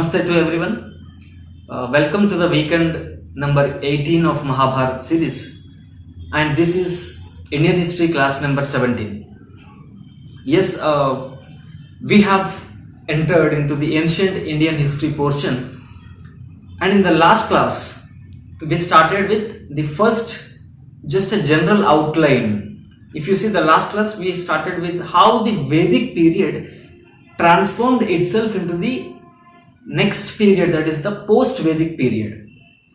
Namaste to everyone. Welcome to the weekend number 18 of Mahabharat series, and this is Indian history class number 17. Yes, we have entered into the ancient Indian history portion, and in the last class we started with the first, just a general outline. If you see the last class, we started with how the Vedic period transformed itself into the next period, that is the post-Vedic period.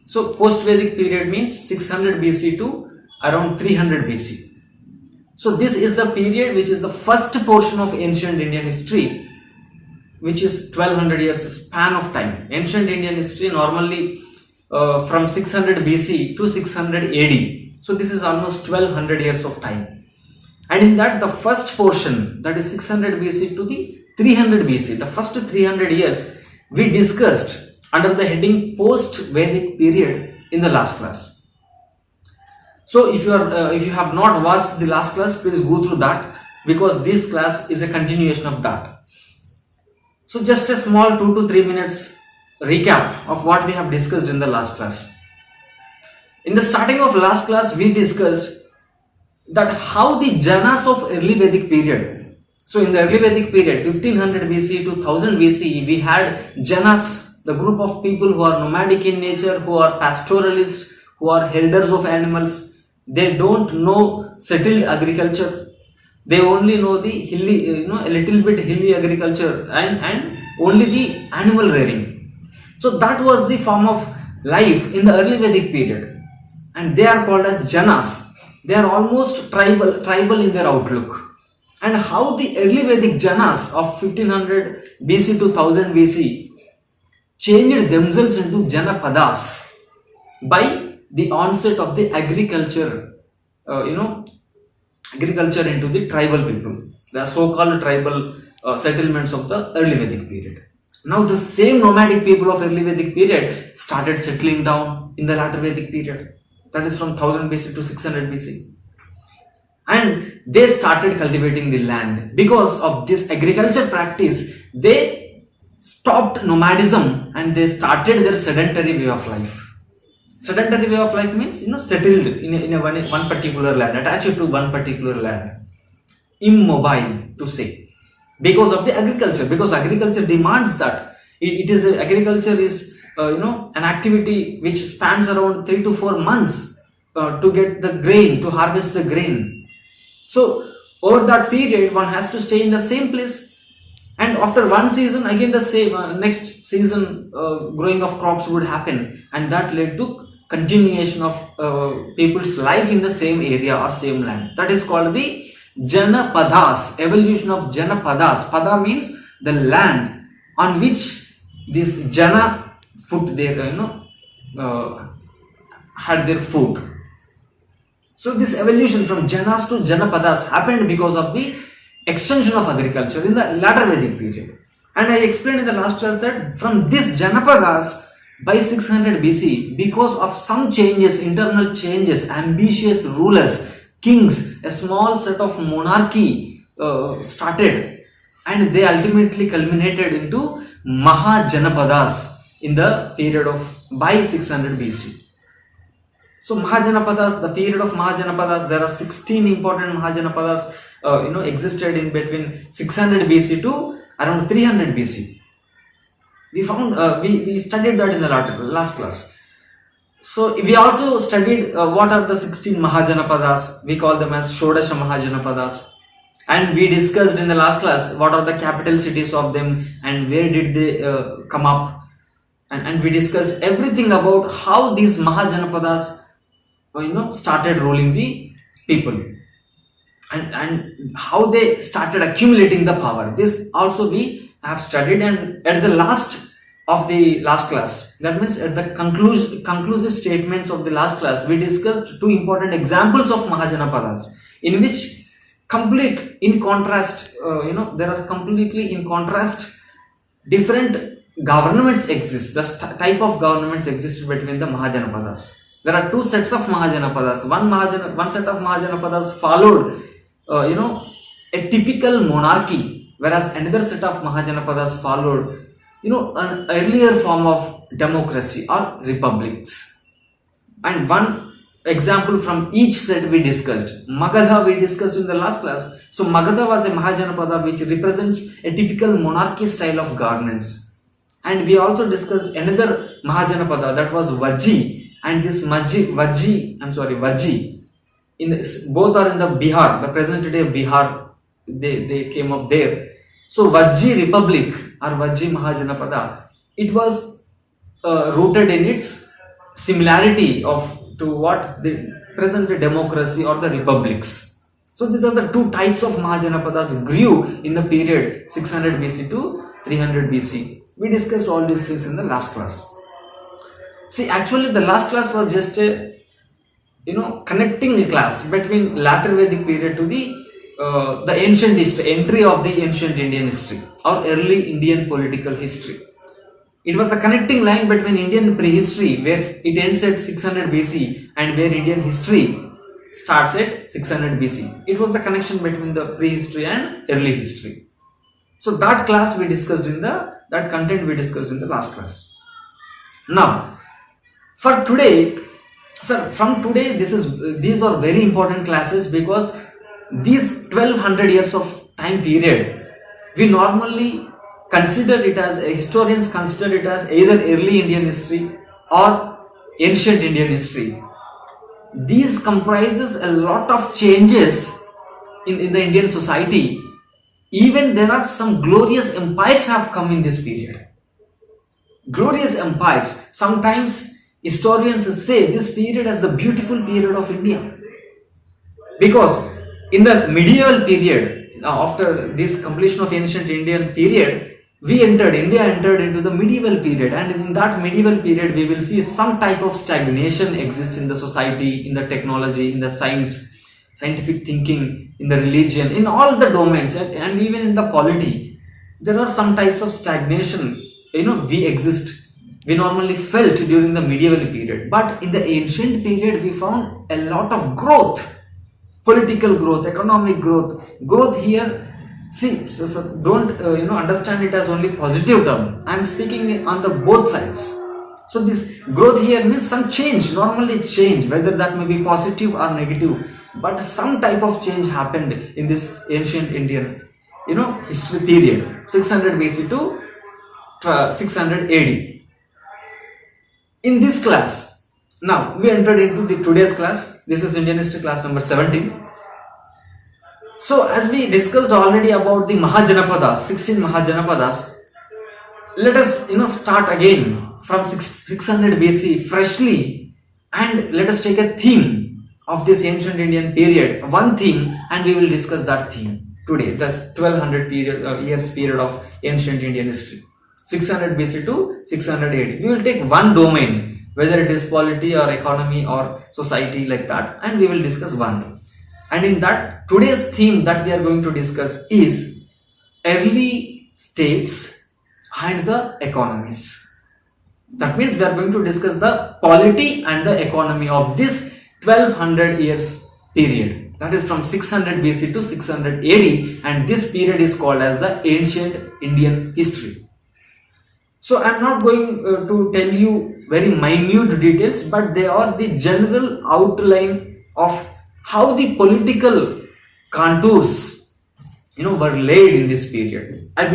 So post-Vedic period means 600 BC to around 300 BC. So this is the period which is the first portion of ancient Indian history, which is 1200 years span of time. Ancient Indian history normally from 600 BC to 600 AD. So this is almost 1200 years of time. And in that, the first portion, that is 600 BC to the 300 BC, the first 300 years, we discussed under the heading post-Vedic period in the last class. So if you have not watched the last class, please go through that, because this class is a continuation of that. So just a small 2 to 3 minutes recap of what we have discussed in the last class. In the starting of last class, we discussed that how the Janas of early Vedic period. So in the early Vedic period, 1500 BC to 1000 BC, we had Janas, the group of people who are nomadic in nature, who are pastoralists, who are herders of animals. They don't know settled agriculture. They only know the hilly, a little bit hilly agriculture and only the animal rearing. So that was the form of life in the early Vedic period. And they are called as Janas. They are almost tribal in their outlook. And how the early Vedic Janas of 1500 BC to 1000 BC changed themselves into Janapadas by the onset of the agriculture, agriculture into the tribal people, the so-called tribal settlements of the early Vedic period. Now the same nomadic people of early Vedic period started settling down in the latter Vedic period, that is from 1000 BC to 600 BC. And they started cultivating the land. Because of this agriculture practice, they stopped nomadism and they started their sedentary way of life. Sedentary way of life means, settled in one particular land, attached to one particular land. Immobile, to say. Because of the agriculture. Because agriculture demands that. Agriculture is, an activity which spans around 3 to 4 months to get the grain, to harvest the grain. So over that period, one has to stay in the same place, and after one season, again the same next season growing of crops would happen, and that led to continuation of people's life in the same area or same land. That is called the Janapadas, evolution of Janapadas. Pada means the land on which this Jana foot their had their foot. So this evolution from Janas to Janapadas happened because of the extension of agriculture in the latter Vedic period. And I explained in the last class that from this Janapadas by 600 BC, because of some changes, internal changes, ambitious rulers, kings, a small set of monarchy started, and they ultimately culminated into Mahajanapadas in the period of by 600 BC. So Mahajanapadas, the period of Mahajanapadas, there are 16 important Mahajanapadas existed in between 600 BC to around 300 BC. We found, we studied that in the last class. So we also studied what are the 16 Mahajanapadas. We call them as Shodasha Mahajanapadas. And we discussed in the last class what are the capital cities of them and where did they come up. And we discussed everything about how these Mahajanapadas started ruling the people and how they started accumulating the power. This also we have studied, and at the last of the last class, that means at the conclusive statements of the last class, we discussed 2 important examples of Mahajanapadas in which complete in contrast, there are completely in contrast different governments exist. The type of governments existed between the Mahajanapadas. There are 2 sets of Mahajanapadas. One set of Mahajanapadas followed, a typical monarchy, whereas another set of Mahajanapadas followed, an earlier form of democracy or republics. And one example from each set we discussed. Magadha we discussed in the last class. So Magadha was a Mahajanapada which represents a typical monarchy style of governance. And we also discussed another Mahajanapada, that was Bhajji. And this Bhajji, both are in the Bihar, the present day Bihar, they came up there. So Bhajji Republic or Bhajji Mahajanapada, it was rooted in its similarity to what the present day democracy or the republics. So these are the two types of Mahajanapadas grew in the period 600 BC to 300 BC. We discussed all these things in the last class. See, actually the last class was just a connecting class between latter Vedic period to the ancient history, entry of the ancient Indian history or early Indian political history. It was a connecting line between Indian prehistory, where it ends at 600 BC, and where Indian history starts at 600 BC. It was the connection between the prehistory and early history. So that content we discussed in the last class. Now, for today, from today, these are very important classes, because these 1200 years of time period, we normally historians consider it as either early Indian history or ancient Indian history. These comprises a lot of changes in the Indian society. Even there are some glorious empires have come in this period. Glorious empires. Sometimes historians say this period as the beautiful period of India. Because in the medieval period, after this completion of ancient Indian period, India entered into the medieval period, and in that medieval period we will see some type of stagnation exist in the society, in the technology, in the scientific thinking, in the religion, in all the domains, and even in the polity. There are some types of stagnation, we normally felt during the medieval period. But in the ancient period we found a lot of growth, political growth, economic growth here. See, so don't understand it as only positive term. I am speaking on the both sides. So this growth here means some change, normally change, whether that may be positive or negative, but some type of change happened in this ancient Indian history period, 600 BC to 600 AD. In this class, now we entered into the today's class. This is Indian history class number 17. So as we discussed already about the Mahajanapadas, 16 Mahajanapadas, let us start again from 600 BC freshly, and let us take a theme of this ancient Indian period, one theme, and we will discuss that theme today. That's 1200 years period of ancient Indian history, 600 BC to 600 AD. We will take one domain, whether it is polity or economy or society, like that, and we will discuss one. And in that, today's theme that we are going to discuss is early states and the economies. That means we are going to discuss the polity and the economy of this 1200 years period. That is from 600 BC to 600 AD, and this period is called as the ancient Indian history. So I am not going to tell you very minute details, but they are the general outline of how the political contours were laid in this period. I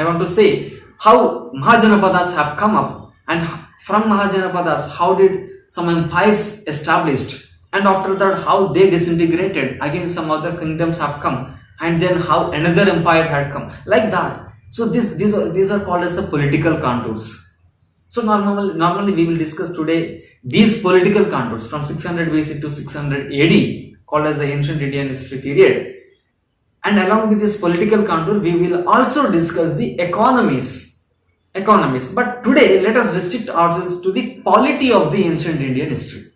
want to say how Mahajanapadas have come up, and from Mahajanapadas how did some empires established, and after that how they disintegrated, again some other kingdoms have come, and then how another empire had come, like that. So these are called as the political contours. So normally we will discuss today these political contours from 600 BC to 600 AD, called as the ancient Indian history period. And along with this political contour, we will also discuss the economies. But today, let us restrict ourselves to the polity of the ancient Indian history.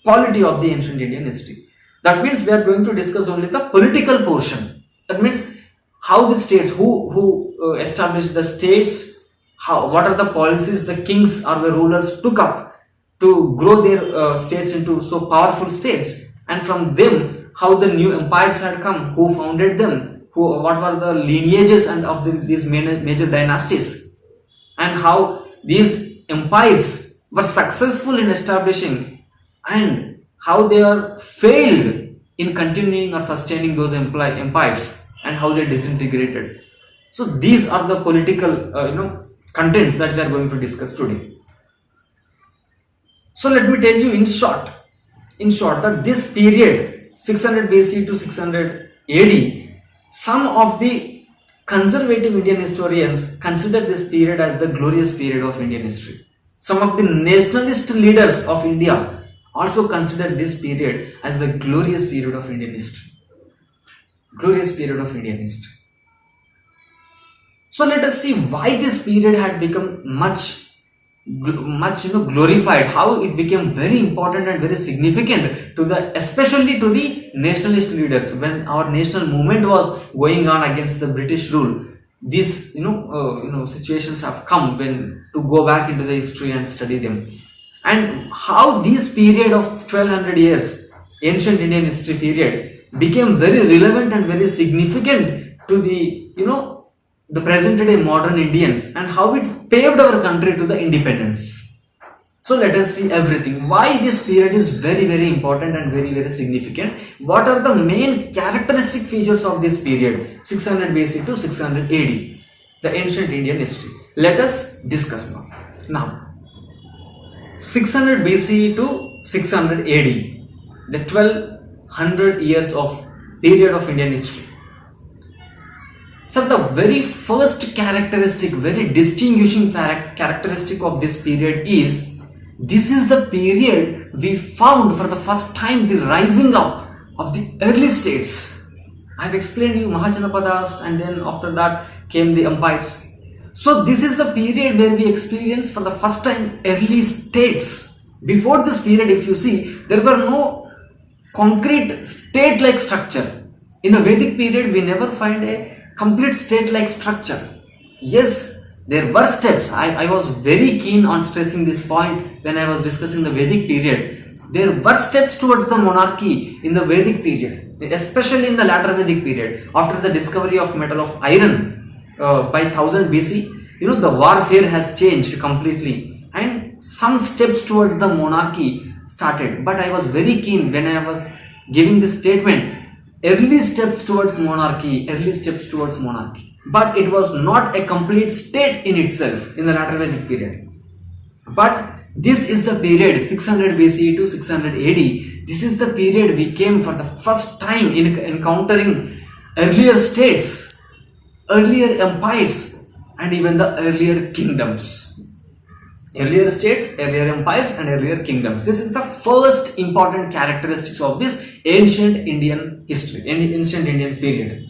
Polity of the ancient Indian history. That means we are going to discuss only the political portion. That means how the states, who established the states, what are the policies the kings or the rulers took up to grow their states into so powerful states, and from them how the new empires had come, who founded them, what were the lineages and of these major dynasties. and how these empires were successful in establishing and how they are failed in continuing or sustaining those empires and how they disintegrated. So these are the political contents that we are going to discuss today. So let me tell you in short that this period 600 BC to 600 AD, some of the conservative Indian historians consider this period as the glorious period of Indian history. Some of the nationalist leaders of India also consider this period as the glorious period of Indian history. Glorious period of Indian history. So let us see why this period had become much glorified, how it became very important and very significant especially to the nationalist leaders. When our national movement was going on against the British rule, these situations have come when to go back into the history and study them, and how this period of 1200 years, ancient Indian history period, became very relevant and very significant to the present day modern Indians, and how it paved our country to the independence. So let us see everything. Why this period is very, very important and very, very significant. What are the main characteristic features of this period, 600 BC to 600 AD, the ancient Indian history. Let us discuss now. Now, 600 BC to 600 AD, the 1200 years of period of Indian history. So the very first characteristic, very distinguishing characteristic of this period is, this is the period we found for the first time the rising up of the early states. I have explained you Mahajanapadas, and then after that came the empires. So this is the period where we experience for the first time early states. Before this period, if you see, there were no concrete state-like structure. In the Vedic period, we never find a complete state-like structure. Yes, there were steps. I was very keen on stressing this point when I was discussing the Vedic period. There were steps towards the monarchy in the Vedic period, especially in the latter Vedic period. After the discovery of metal of iron by 1000 BC, the warfare has changed completely, and some steps towards the monarchy started. But I was very keen when I was giving this statement, early steps towards monarchy, but it was not a complete state in itself in the latter Vedic period. But this is the period 600 BC to 600 AD. This is the period we came for the first time in encountering earlier states, earlier empires, and even the earlier kingdoms. Earlier states, earlier empires, and earlier kingdoms. This is the first important characteristics of this ancient Indian history, ancient Indian period.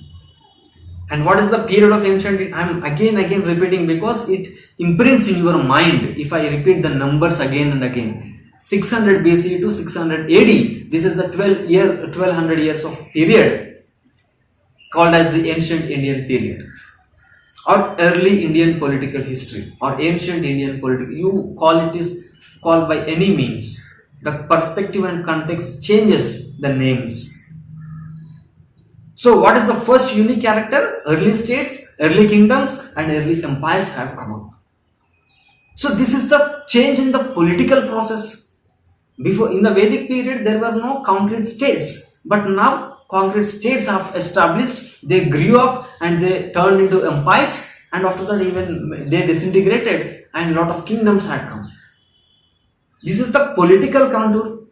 And what is the period of ancient? I am again repeating because it imprints in your mind if I repeat the numbers again and again. 600 BC to 600 AD. This is the 1200 years of period called as the ancient Indian period, or early Indian political history, or ancient Indian political. You call it is called by any means. The perspective and context changes the names. So what is the first unique character? Early states, early kingdoms, and early empires have come up. So this is the change in the political process. Before, in the Vedic period, there were no concrete states, but now concrete states have established. They grew up and they turned into empires, and after that even they disintegrated and a lot of kingdoms had come. This is the political contour.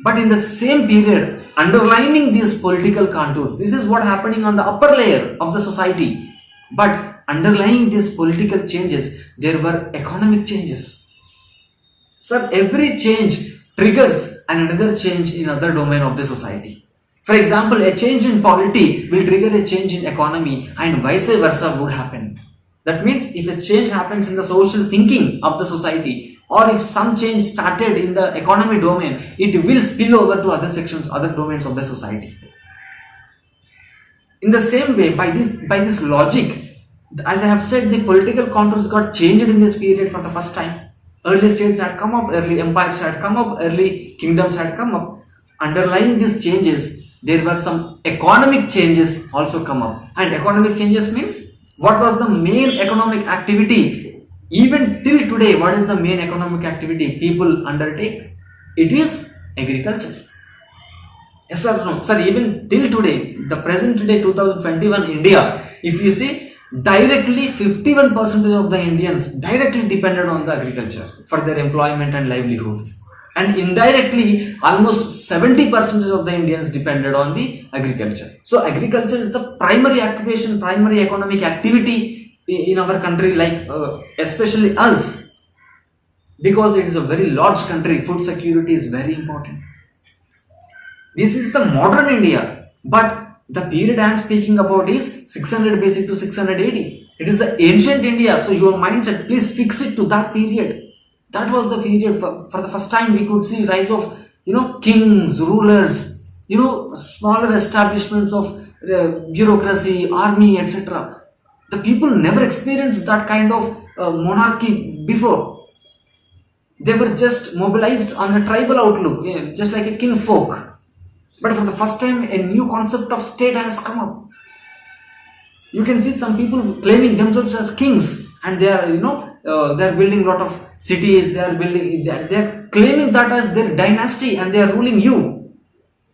But in the same period, underlining these political contours, this is what happening on the upper layer of the society. But underlying these political changes, there were economic changes. So every change triggers another change in other domain of the society. For example, a change in polity will trigger a change in economy, and vice versa would happen. That means if a change happens in the social thinking of the society, or if some change started in the economic domain, it will spill over to other sections, other domains of the society. In the same way, by this logic, as I have said, the political contours got changed in this period for the first time. Early states had come up, early empires had come up, early kingdoms had come up. Underlying these changes, there were some economic changes also come up. And economic changes means, what was the main economic activity Even till today, what is the main economic activity people undertake? It is agriculture. Yes or no? Sir, even till today, the present day 2021 India, if you see, directly 51% of the Indians directly depended on the agriculture for their employment and livelihood. And indirectly, almost 70% of the Indians depended on the agriculture. So, agriculture is the primary occupation, primary economic activity in our country, like especially us, because it is a very large country. Food security is very important. This is the modern India, but the period I am speaking about is 600 BC to 600 AD. It is the ancient India, so your mindset, please fix it to that period. That was the period for the first time we could see rise of kings, rulers, smaller establishments of bureaucracy, army, etc. The people never experienced that kind of monarchy before. They were just mobilized on a tribal outlook, just like a king folk. But for the first time, a new concept of state has come up. You can see some people claiming themselves as kings, and they are, they are building a lot of cities. They are claiming that as their dynasty, and they are ruling you.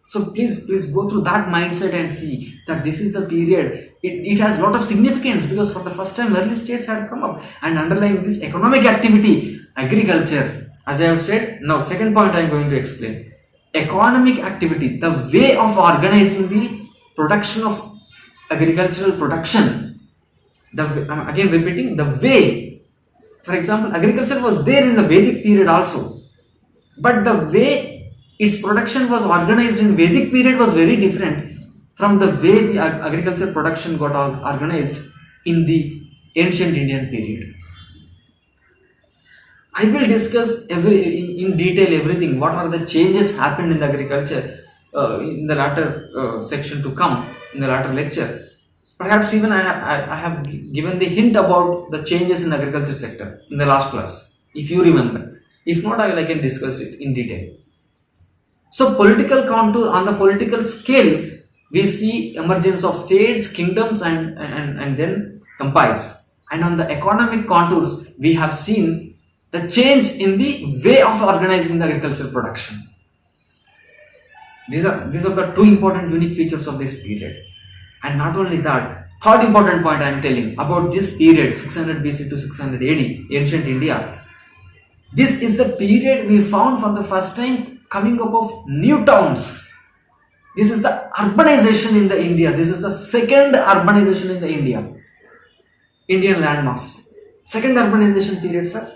So please go through that mindset and see that this is the period. It has a lot of significance, because for the first time, early states had come up, and underlying this economic activity, agriculture. As I have said, now second point I am going to explain. Economic activity, the way of organizing the production of agricultural production. I'm again repeating, the way. For example, agriculture was there in the Vedic period also, but the way its production was organized in Vedic period was very different from the way the agriculture production got organized in the ancient Indian period. I will discuss in detail everything, what are the changes happened in the agriculture in the latter section to come, in the latter lecture. Perhaps even I have given the hint about the changes in the agriculture sector in the last class, if you remember. If not, I can discuss it in detail. So political contour, on the political scale, we see emergence of states, kingdoms, and then empires. And on the economic contours, we have seen the change in the way of organizing the agricultural production. These are the two important unique features of this period. And not only that, third important point I am telling about this period, 600 BC to 600 AD, ancient India. This is the period we found for the first time coming up of new towns. This is the urbanization in the India. This is the second urbanization in the Indian landmass. Second urbanization period, sir.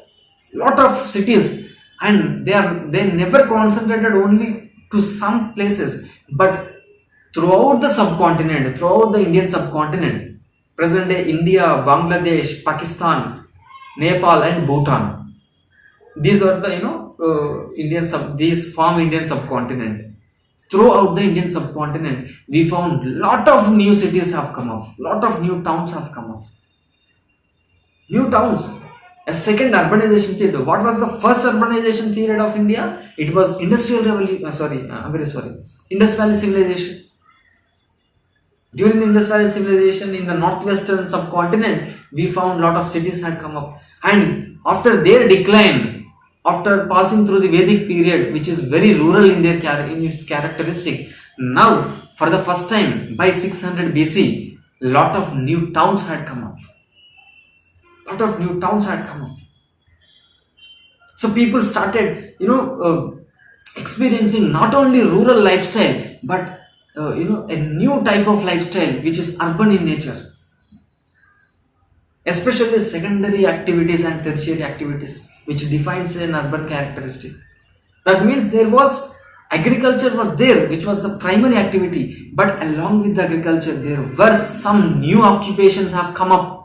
Lot of cities, and they never concentrated only to some places, but throughout the subcontinent, throughout the Indian subcontinent, present day India, Bangladesh, Pakistan, Nepal, and Bhutan. These are the these form Indian subcontinent. Throughout the Indian subcontinent, we found lot of new cities have come up, lot of new towns have come up. New towns. A second urbanization period. What was the first urbanization period of India? It was Indus Valley civilization. During the Indus Valley civilization in the northwestern subcontinent, we found lot of cities had come up. And after their decline, after passing through the Vedic period, which is very rural in its characteristic, now for the first time by 600 BC, lot of new towns had come up. So people started, experiencing not only rural lifestyle, but a new type of lifestyle which is urban in nature. Especially secondary activities and tertiary activities, which defines an urban characteristic. That means agriculture was there, which was the primary activity, but along with the agriculture, there were some new occupations have come up.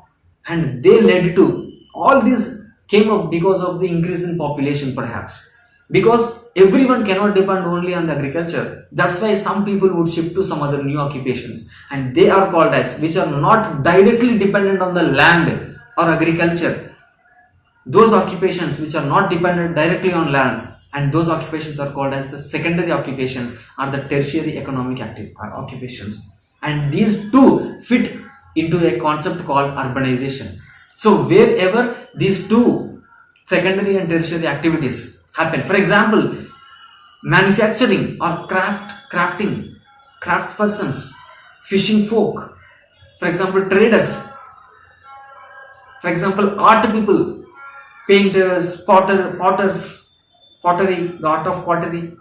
And they led to, all this came up because of the increase in population perhaps. Because everyone cannot depend only on the agriculture. That's why some people would shift to some other new occupations. And they are called as, which are not directly dependent on the land or agriculture. Those occupations which are not dependent directly on land, and those occupations are called as the secondary occupations or the tertiary economic occupations. And these two fit into a concept called urbanization. So wherever these two secondary and tertiary activities happen. For example, manufacturing or crafting, craft persons, fishing folk, for example, traders, for example, art people, painters, potters, pottery, the art of pottery,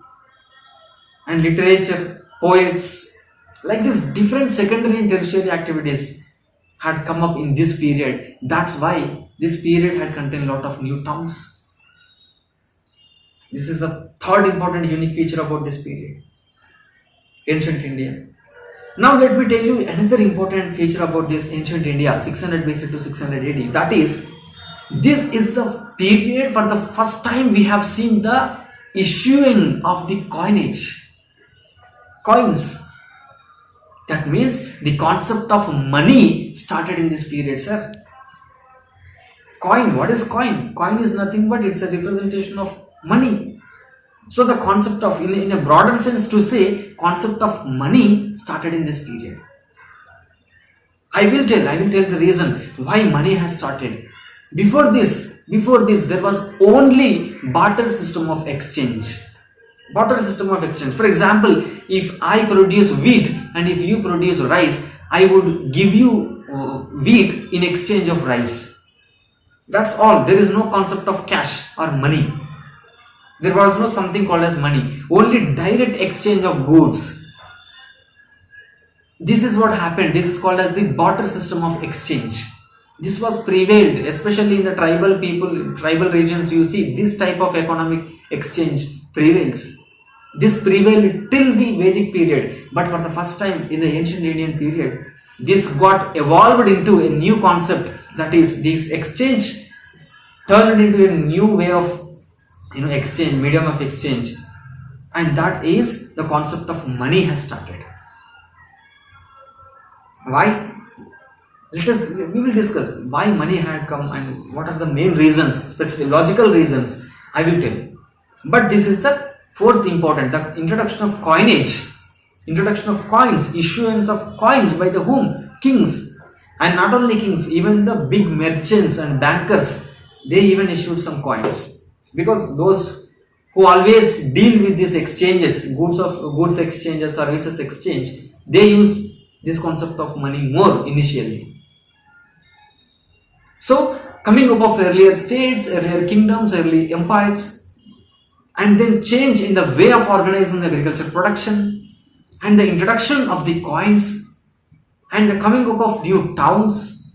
and literature, poets, like this different secondary and tertiary activities had come up in this period. That's why this period had contained a lot of new towns. This is the third important unique feature about this period, ancient India. Now let me tell you another important feature about this ancient India, 600 BC to 600 AD. That is, this is the period for the first time we have seen the issuing of the coins. That means the concept of money started in this period, sir. Coin, what is coin? Coin is nothing but it's a representation of money. So the concept of, in a broader sense to say, concept of money started in this period. I will tell the reason why money has started. Before this, there was only barter system of exchange. For example, if I produce wheat and if you produce rice, I would give you wheat in exchange of rice. That's all. There is no concept of cash or money. There was no something called as money. Only direct exchange of goods. This is what happened. This is called as the barter system of exchange. This was prevailed, especially in the tribal people, tribal regions. You see this type of economic exchange prevails. This prevailed till the Vedic period, but for the first time in the ancient Indian period, this got evolved into a new concept. That is, this exchange turned into a new way of exchange, medium of exchange, and that is the concept of money has started. Why? We will discuss why money had come and what are the main reasons, specific logical reasons. I will tell you. But this is the fourth important, the introduction of coinage, introduction of coins, issuance of coins by the whom? Kings. And not only kings, even the big merchants and bankers, they even issued some coins. Because those who always deal with these exchanges, goods exchange or services exchange, they use this concept of money more initially. So, coming up of earlier states, earlier kingdoms, early empires, and then change in the way of organizing the agricultural production, and the introduction of the coins, and the coming up of new towns,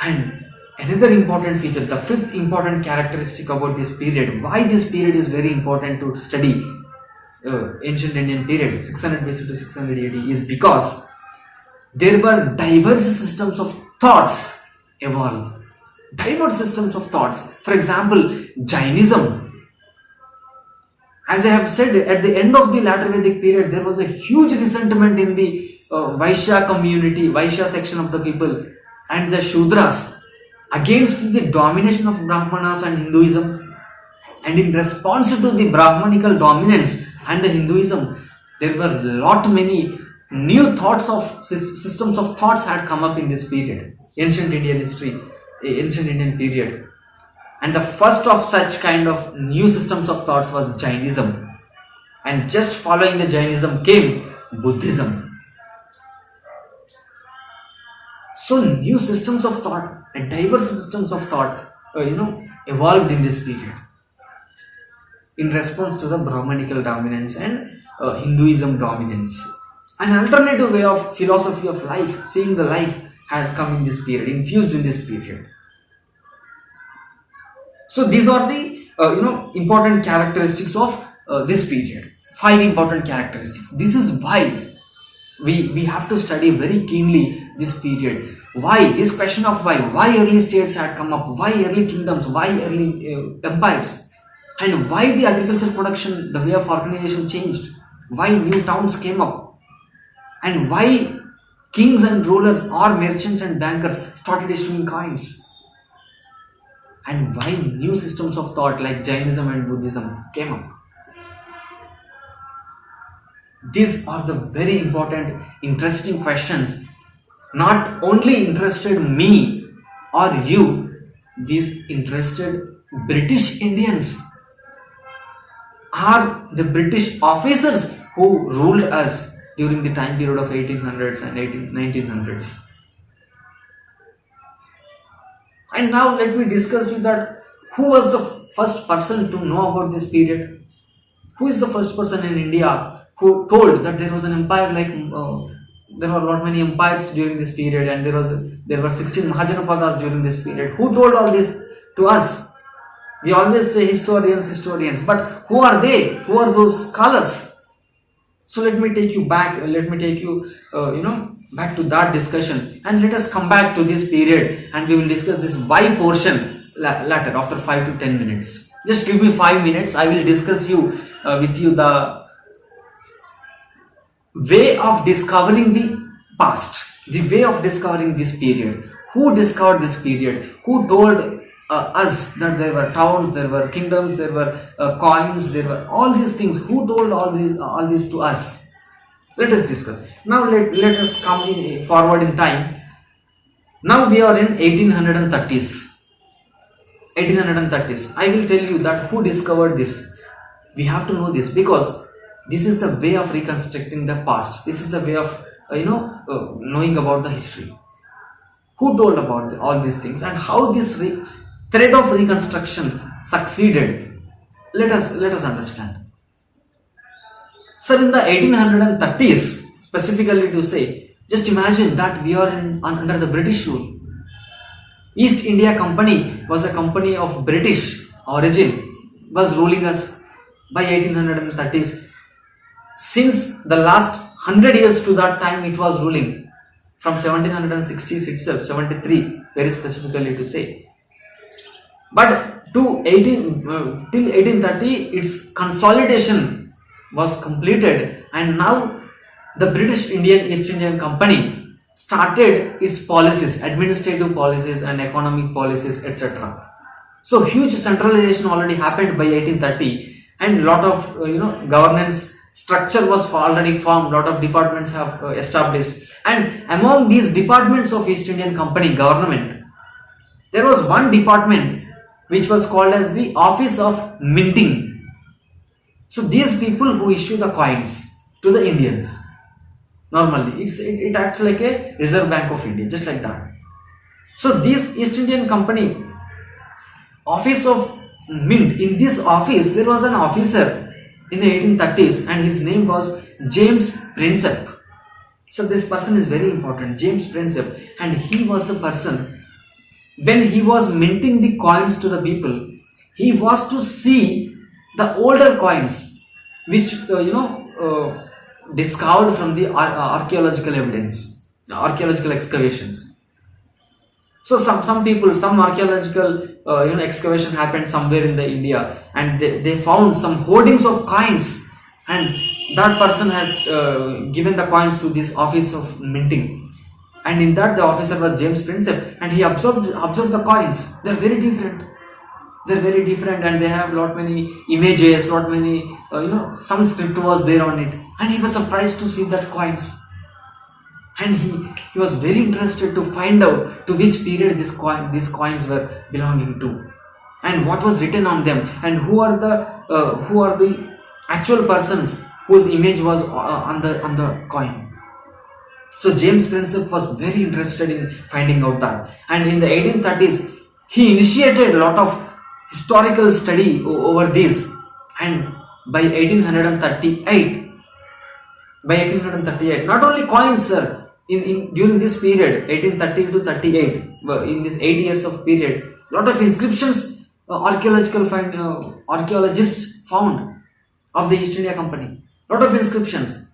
and another important feature, the fifth important characteristic about this period, why this period is very important to study ancient Indian period, 600 BC to 600 AD, is because there were diverse systems of thoughts evolve. Diverse systems of thoughts. For example, Jainism. As I have said, at the end of the latter Vedic period, there was a huge resentment in the Vaishya community, Vaishya section of the people, and the Shudras against the domination of Brahmanas and Hinduism. And in response to the Brahmanical dominance and the Hinduism, there were many new thoughts of systems of thoughts had come up in this period, ancient Indian history, ancient Indian period. And the first of such kind of new systems of thoughts was Jainism. And just following the Jainism came Buddhism. So new systems of thought and diverse systems of thought, evolved in this period in response to the Brahmanical dominance and Hinduism dominance. An alternative way of philosophy of life, seeing the life, had come in this period, infused in this period. So these are the important characteristics of this period. 5 important characteristics. This is why we have to study very keenly this period. Why? This question of why early states had come up, why early kingdoms, why early empires, and why the agricultural production, the way of organization changed, why new towns came up, and why kings and rulers or merchants and bankers started issuing coins. And why new systems of thought like Jainism and Buddhism came up. These are the very important, interesting questions. Not only interested me or you, these interested British Indians are the British officers who ruled us during the time period of 1800s and 1900s. And now let me discuss with that, who was the first person to know about this period? Who is the first person in India who told that there was an empire like there were not many empires during this period, and there were 16 Mahajanapadas during this period? Who told all this to us? We always say historians, but who are they? Who are those scholars? So let me take you back. Let me take you, back to that discussion, and let us come back to this period, and we will discuss this why portion later after 5 to 10 minutes. Just give me 5 minutes. I will discuss with you the way of discovering the past, the way of discovering this period. Who discovered this period? Who told us that there were towns, there were kingdoms, there were coins, there were all these things? Who told all these to us? Let us discuss. Now let us come forward in time. Now we are in 1830s. 1830s. I will tell you that who discovered this. We have to know this, because this is the way of reconstructing the past. This is the way of knowing about the history. Who told about all these things, and how this thread of reconstruction succeeded? Let us understand. Sir, in the 1830s, specifically to say, just imagine that we are under the British rule. East India Company was a company of British origin, was ruling us by 1830s. Since the last 100 years to that time, it was ruling from 1760s itself, 73 very specifically to say. But till 1830, its consolidation was completed, and now the British East Indian Company started its policies, administrative policies and economic policies, etc. So huge centralization already happened by 1830, and lot of governance structure was already formed. Lot of departments have established, and among these departments of East Indian Company government, there was one department which was called as the Office of Minting. So these people who issue the coins to the Indians, normally it acts like a Reserve Bank of India, just like that. So this East Indian Company Office of Mint, in this office there was an officer in the 1830s, and his name was James Prinsep. So this person is very important, James Prinsep, and he was the person, when he was minting the coins to the people, he was to see the older coins which discovered from the archaeological evidence, archaeological excavations. So some archaeological excavation happened somewhere in the India, and they found some hoardings of coins, and that person has given the coins to this Office of Minting. And in that, the officer was James Prinsep, and he observed the coins. They're very different. And they have lot many images, lot many some script was there on it, and he was surprised to see that coins. And he was very interested to find out to which period these coins were belonging to, and what was written on them, and who are the actual persons whose image was on the coin. So James Prinsep was very interested in finding out that, and in the 1830s he initiated a lot of historical study over this, and by 1838, not only coins, sir, during this period 1830 to 38, in this 8 years of period, lot of inscriptions archaeologists found of the East India Company. Lot of inscriptions.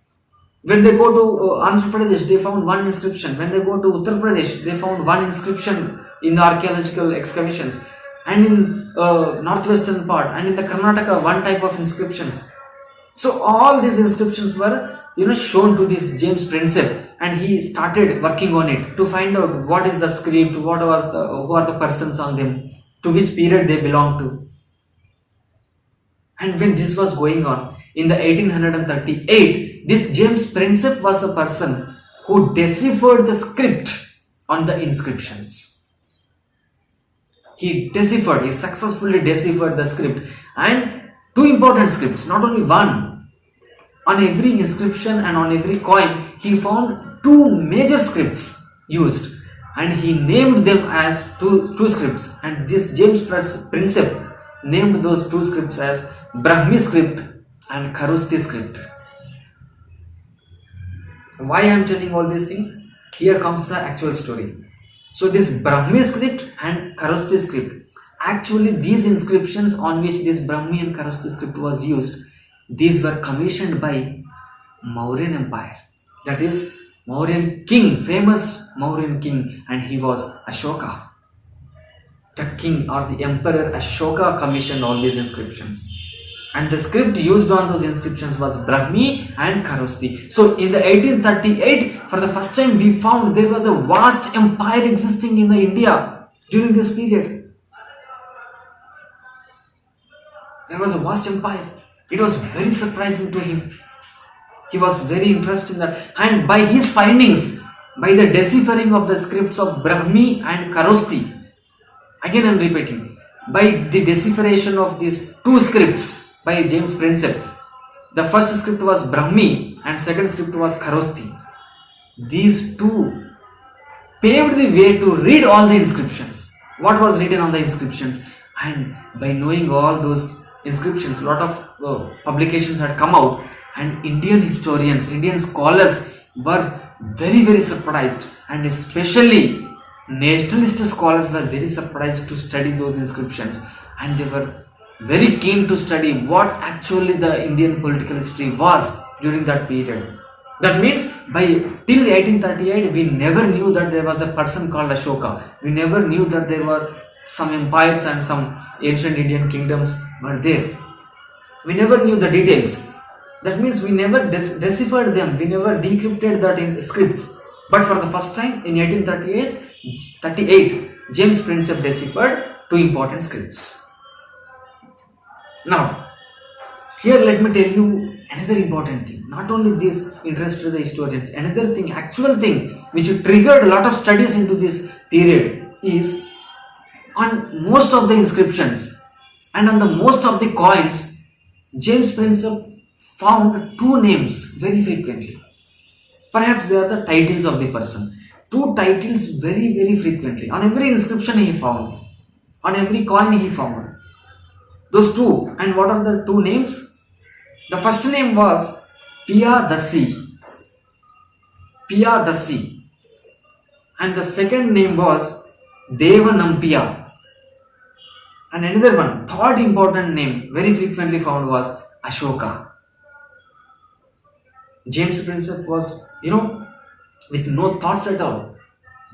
When they go to Andhra Pradesh, they found one inscription. When they go to Uttar Pradesh, they found one inscription in the archaeological excavations. And in northwestern part, and in the Karnataka, one type of inscriptions. So all these inscriptions were shown to this James Prinsep, and he started working on it to find out what is the script, who are the persons on them, to which period they belong to. And when this was going on in the 1838, this James Prinsep was the person who deciphered the script on the inscriptions. he successfully deciphered the script, and two important scripts, not only one. On every inscription and on every coin, he found two major scripts used, and he named them as two scripts. And this James Prinsep named those two scripts as Brahmi script and Kharosthi script. Why I am telling all these things? Here comes the actual story. So this Brahmi script and Kharosthi script, actually these inscriptions on which this Brahmi and Kharosthi script was used, these were commissioned by Mauryan Empire. That is Mauryan king, famous Mauryan king, and he was Ashoka. The king or the emperor Ashoka commissioned all these inscriptions. And the script used on those inscriptions was Brahmi and Kharosthi. So in the 1838, for the first time we found there was a vast empire existing in the India during this period. There was a vast empire. It was very surprising to him. He was very interested in that. And by his findings, by the deciphering of the scripts of Brahmi and Kharosthi, again I am repeating, by the decipheration of these two scripts by James Prinsep, the first script was Brahmi and second script was Kharosthi. These two paved the way to read all the inscriptions. What was written on the inscriptions? And by knowing all those inscriptions, a lot of publications had come out, and Indian historians, Indian scholars were very, very surprised, and especially nationalist scholars were very surprised to study those inscriptions, and they were very keen to study what actually the Indian political history was during that period. That means till 1838 we never knew that there was a person called Ashoka. We never knew that there were some empires and some ancient Indian kingdoms were there. We never knew the details. That means we never deciphered them. We never decrypted that in scripts. But for the first time in 1838, James Prinsep deciphered two important scripts. Now, here let me tell you another important thing. Not only this interested the historians, another thing, actual thing which triggered a lot of studies into this period is on most of the inscriptions and on the most of the coins, James Prinsep found two names very frequently. Perhaps they are the titles of the person. Two titles very, very frequently. On every inscription he found. On every coin he found. Those two. And what are the two names? The first name was Pia Dasi. Pia Dasi. And the second name was Devanampiya. And another one, third important name, very frequently found was Ashoka. James Prinsep was, with no thoughts at all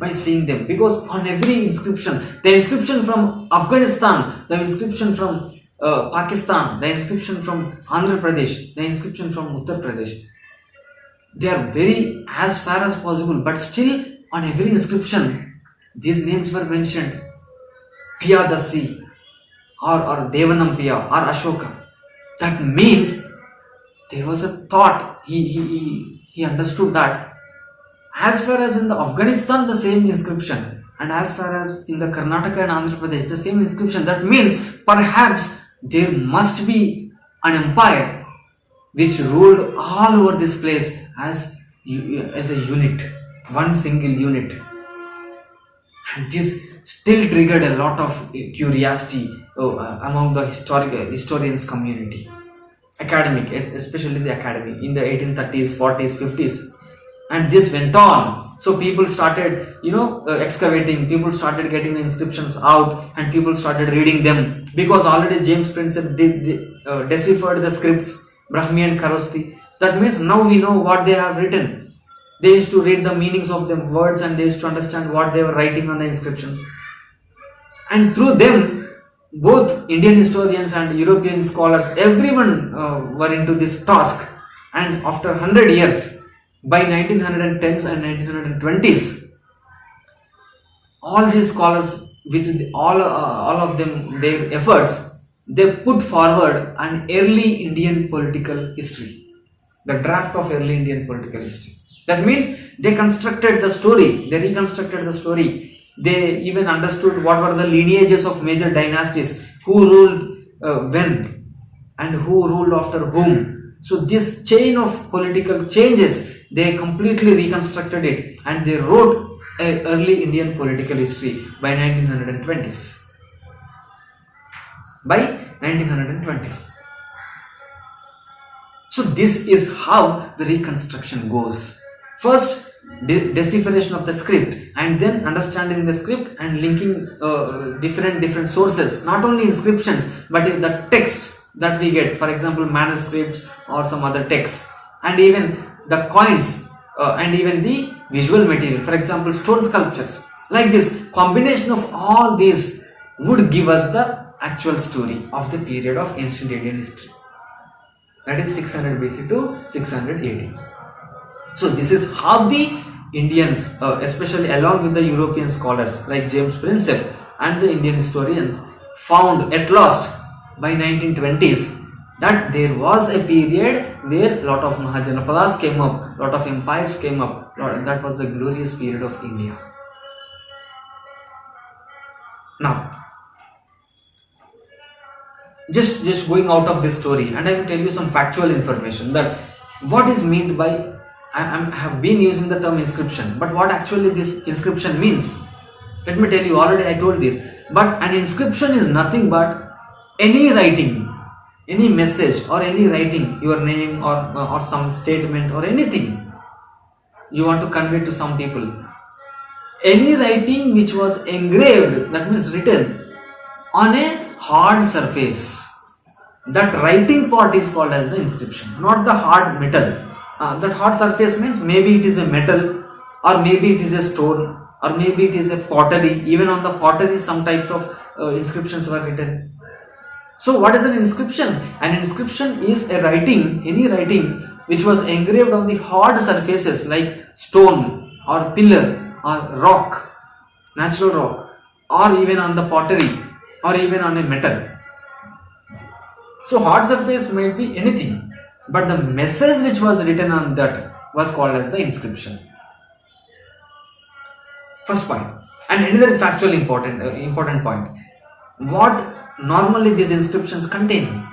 by seeing them. Because on every inscription, the inscription from Afghanistan, the inscription from Pakistan, the inscription from Andhra Pradesh, the inscription from Uttar Pradesh, they are very as far as possible, but still on every inscription, these names were mentioned. Pia Dasi or Devanampiya or Ashoka. That means there was a thought. He understood that as far as in the Afghanistan the same inscription, and as far as in the Karnataka and Andhra Pradesh the same inscription, that means perhaps there must be an empire which ruled all over this place as a unit, one single unit. And this still triggered a lot of curiosity among the historians community, academic, especially the academy in the 1830s, 40s, 50s. And this went on. So people started, excavating, people started getting the inscriptions out, and people started reading them, because already James Prinsep deciphered the scripts, Brahmi and Kharosthi. That means now we know what they have written. They used to read the meanings of the words, and they used to understand what they were writing on the inscriptions. And through them, both Indian historians and European scholars, everyone were into this task. And after 100 years, by 1910s and 1920s, all these scholars, with all of them, their efforts, they put forward an early Indian political history, the draft of early Indian political history. That means they constructed the story, they reconstructed the story They even understood what were the lineages of major dynasties, who ruled when and who ruled after whom. So this chain of political changes, they completely reconstructed it, and they wrote a early Indian political history by 1920s. By 1920s. So this is how the reconstruction goes. First, decipheration of the script, and then understanding the script and linking different sources, not only inscriptions but the text that we get, for example manuscripts or some other texts, and even the coins and even the visual material, for example stone sculptures. Like this combination of all these would give us the actual story of the period of ancient Indian history, that is 600 BC to 600 AD. So this is how the Indians, especially along with the European scholars like James Prinsep and the Indian historians, found at last by 1920s that there was a period where a lot of Mahajanapadas came up, lot of empires came up. That was the glorious period of India. Now, just going out of this story, and I will tell you some factual information that what is meant by, I have been using the term inscription, but what actually this inscription means. Let me tell you, already I told this, but an inscription is nothing but any writing, any message or any writing, your name or some statement or anything you want to convey to some people. Any writing which was engraved, that means written on a hard surface, that writing part is called as the inscription, not the hard metal. That hard surface means maybe it is a metal, or maybe it is a stone, or maybe it is a pottery. Even on the pottery some types of inscriptions were written. So what is an inscription? An inscription is a writing, any writing which was engraved on the hard surfaces like stone or pillar or rock, natural rock, or even on the pottery or even on a metal. So hard surface might be anything, but the message which was written on that was called as the inscription. First point. And another factual important point. What normally these inscriptions contain?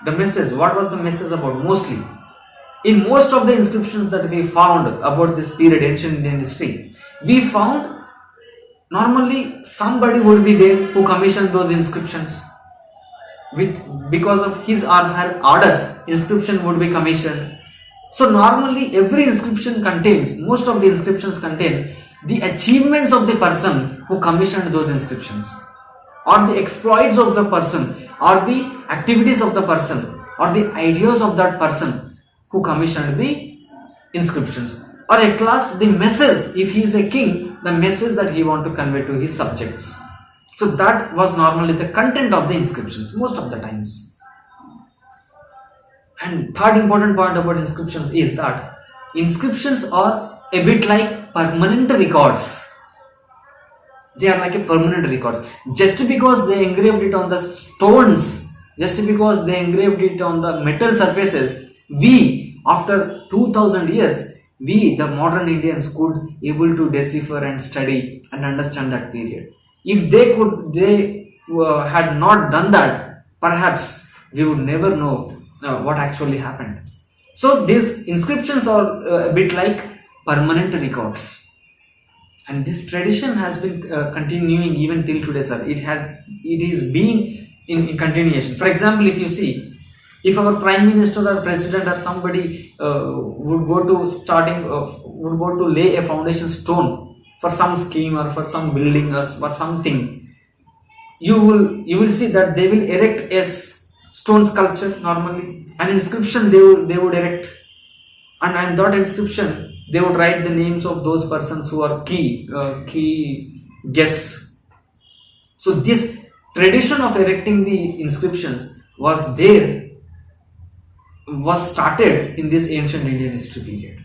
The message. What was the message about mostly? In most of the inscriptions that we found about this period, ancient Indian history, we found normally somebody would be there who commissioned those inscriptions. Because of his or her orders, inscription would be commissioned. So normally every inscription contains, most of the inscriptions contain the achievements of the person who commissioned those inscriptions, or the exploits of the person, or the activities of the person, or the ideas of that person who commissioned the inscriptions, or at last the message, if he is a king, the message that he want to convey to his subjects. So that was normally the content of the inscriptions most of the times. And third important point about inscriptions is that inscriptions are a bit like permanent records. They are like a permanent records. Just because they engraved it on the stones, just because they engraved it on the metal surfaces, we, after 2000 years, we, the modern Indians, could able to decipher and study and understand that period. If they had not done that, perhaps we would never know what actually happened. So these inscriptions are a bit like permanent records, and this tradition has been continuing even till today, sir. It is being in continuation. For example, if you see, if our prime minister or president or somebody would go to lay a foundation stone for some scheme or for some building or for something, you will see that they will erect a stone sculpture normally, an inscription they would erect, and that inscription they would write the names of those persons who are key guests. So this tradition of erecting the inscriptions was started in this ancient Indian history period.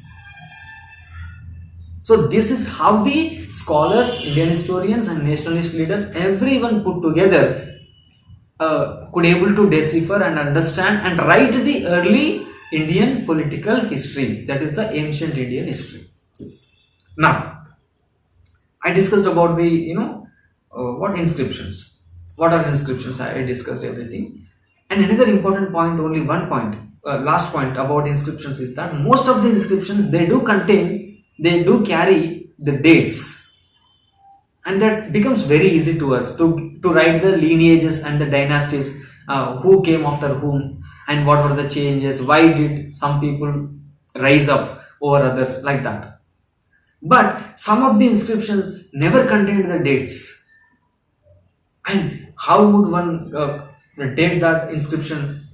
So this is how the scholars, Indian historians and nationalist leaders, everyone put together could able to decipher and understand and write the early Indian political history, that is the ancient Indian history. Now, I discussed about the, what inscriptions. What are inscriptions? I discussed everything. And another important point, only one point, last point about inscriptions is that most of the inscriptions, they do carry the dates. And that becomes very easy to us to write the lineages and the dynasties, who came after whom and what were the changes, why did some people rise up over others, like that. But some of the inscriptions never contained the dates. And how would one date that inscription?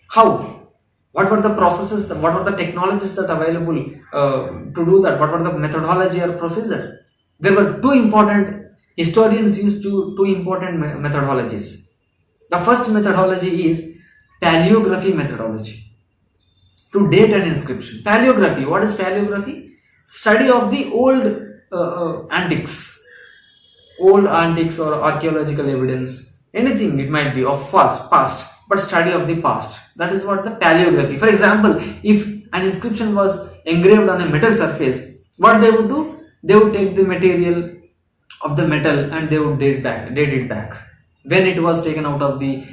How? What were the processes, what were the technologies that available to do that? What were the methodology or procedure? There were two important, historians used two important methodologies. The first methodology is Paleography methodology to date an inscription. Paleography, what is paleography? Study of the old antiques or archaeological evidence, anything it might be of past, but study of the past. That is what the paleography. For example, if an inscription was engraved on a metal surface, what they would do? They would take the material of the metal and they would date it back. When it was taken out of the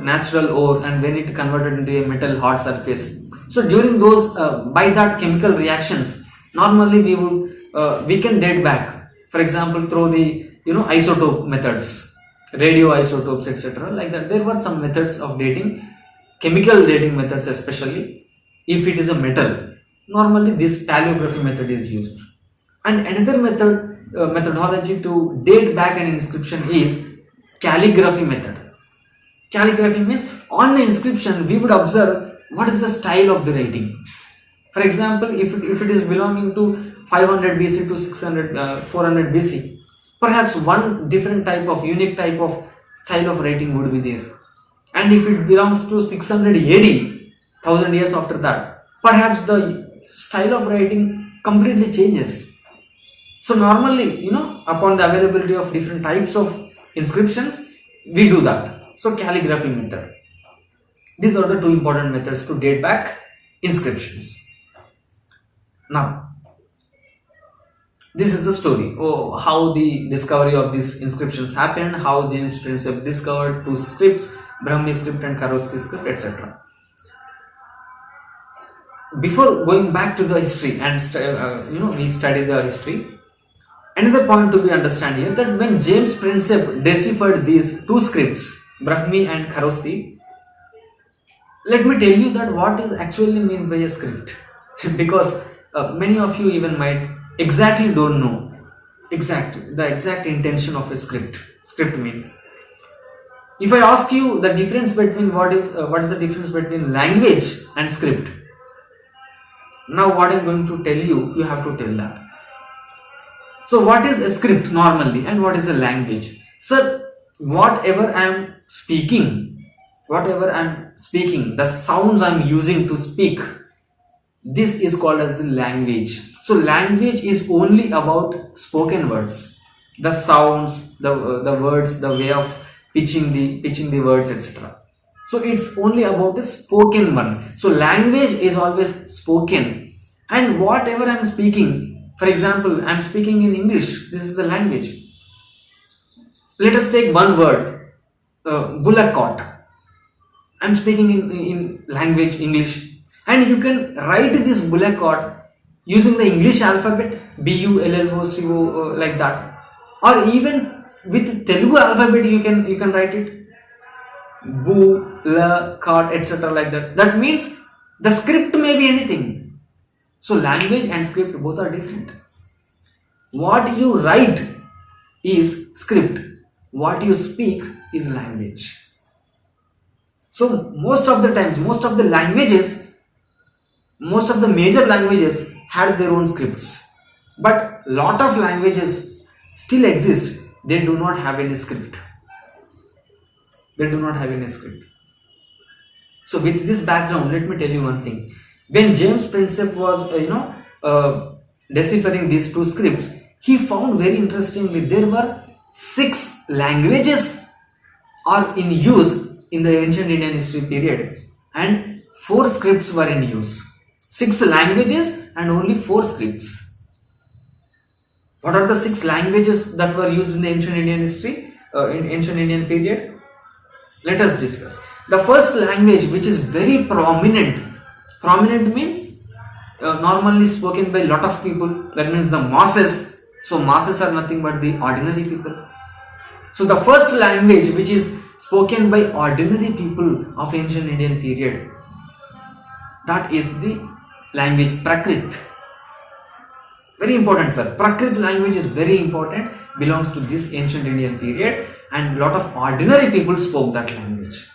natural ore, and when it converted into a metal hard surface. So during those, by that chemical reactions, normally we can date back. For example, through the isotope methods, radioisotopes, etc. Like that, there were some methods of dating, chemical dating methods, especially if it is a metal. Normally, this paleography method is used. And another methodology to date back an inscription is calligraphy method. Calligraphy means on the inscription we would observe what is the style of the writing. For example, if it is belonging to 500 BC to 400 BC, perhaps one different type of unique type of style of writing would be there. And if it belongs to 600 AD, 1000 years after that, perhaps the style of writing completely changes. So normally, upon the availability of different types of inscriptions, we do that. So calligraphy method. These are the two important methods to date back inscriptions. Now, this is the story. How the discovery of these inscriptions happened, how James Prinsep discovered two scripts, Brahmi script and Kharosthi script, etc. Before going back to the history and we study the history, another point to be understand here, that when James Prinsep deciphered these two scripts, Brahmi and Kharosthi, let me tell you that what is actually meant by a script. Because many of you even might exactly don't know the exact intention of a script. Script means, if I ask you the difference between what is the difference between language and script, now what I'm going to tell you, you have to tell that. So what is a script normally and what is a language? Sir, whatever I'm speaking, the sounds I'm using to speak, this is called as the language. So language is only about spoken words, the sounds, the words, the way of pitching the words, etc. So it's only about the spoken one. So language is always spoken, and whatever I'm speaking, for example, I'm speaking in English, this is the language. Let us take one word, bullock cart. I'm speaking in language English, and you can write this bullock cart using the English alphabet, BULLOCO, like that, or even with Telugu alphabet you can write it, Bu, La, Cart, etc. like that. That means the script may be anything. So language and script both are different. What you write is script, what you speak is language. So most of the times, most of the major languages had their own scripts, but lot of languages still exist, they do not have any script. So with this background, let me tell you one thing. When James Prinsep was deciphering these two scripts, he found very interestingly there were 6 languages are in use in the ancient Indian history period, and 4 scripts were in use. 6 languages and only 4 scripts. What are the 6 languages that were used in the ancient Indian history, in ancient Indian period? Let us discuss. The first language which is very prominent means normally spoken by lot of people, that means the masses. So masses are nothing but the ordinary people. So the first language which is spoken by ordinary people of ancient Indian period, that is the language Prakrit. Very important, sir. Prakrit language is very important, belongs to this ancient Indian period, and lot of ordinary people spoke that language.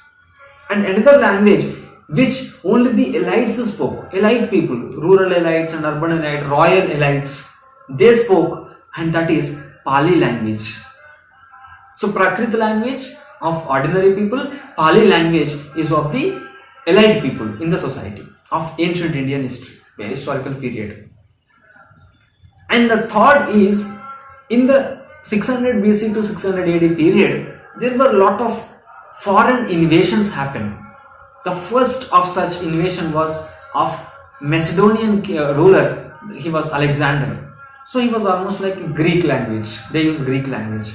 And another language which only the elites spoke, elite people, rural elites and urban elites, royal elites, they spoke, and that is Pali language. So Prakrit language of ordinary people, Pali language is of the elite people in the society of ancient Indian history, historical period. And the third is, in the 600 BC to 600 AD period, there were a lot of foreign invasions happened. The first of such invasion was of Macedonian ruler. He was Alexander. So he was almost like Greek language. They use Greek language.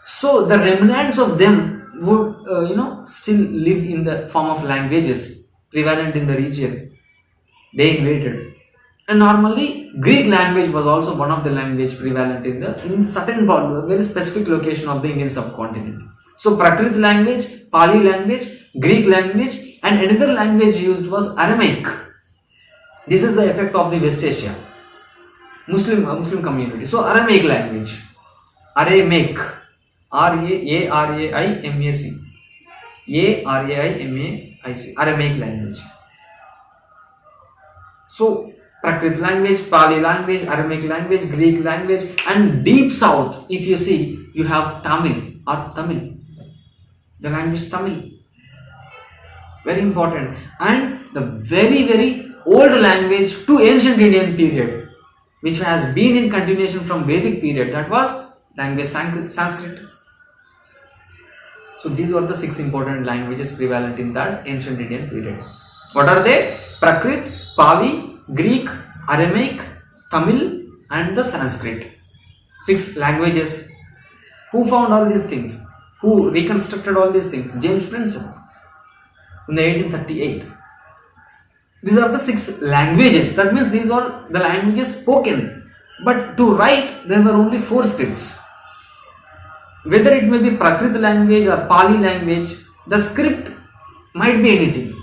So the remnants of them would still live in the form of languages prevalent in the region. They invaded. And normally Greek language was also one of the language prevalent in certain very specific location of the Indian subcontinent. So Prakrit language, Pali language, Greek language, and another language used was Aramaic. This is the effect of the West Asia, Muslim community. So Aramaic language, Aramaic, R-A-R-A-I-M-A-C, A-R-A-I-M-A-I-C, Aramaic language. So Prakrit language, Pali language, Aramaic language, Greek language, and deep south, if you see, you have Tamil or Tamil, the language Tamil. Very important. And the very, very old language to ancient Indian period, which has been in continuation from Vedic period, that was language Sanskrit. So these were the 6 important languages prevalent in that ancient Indian period. What are they? Prakrit, Pali, Greek, Aramaic, Tamil, and the Sanskrit. 6 languages. Who found all these things? Who reconstructed all these things? James Princeton in the 1838. These are the 6 languages. That means these are the languages spoken. But to write, there were only 4 scripts. Whether it may be Prakrit language or Pali language, the script might be anything.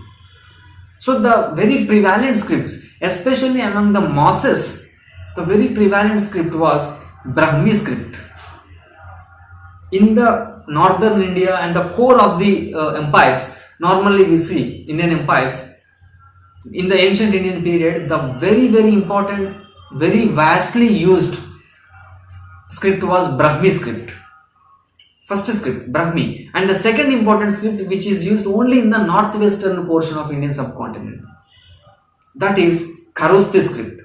So the very prevalent scripts, especially among the masses, the very prevalent script was Brahmi script. In the northern India and the core of the empires, normally we see Indian empires, in the ancient Indian period, the very, very important, very vastly used script was Brahmi script. First script, Brahmi, and the second important script which is used only in the northwestern portion of Indian subcontinent, that is Kharosti script.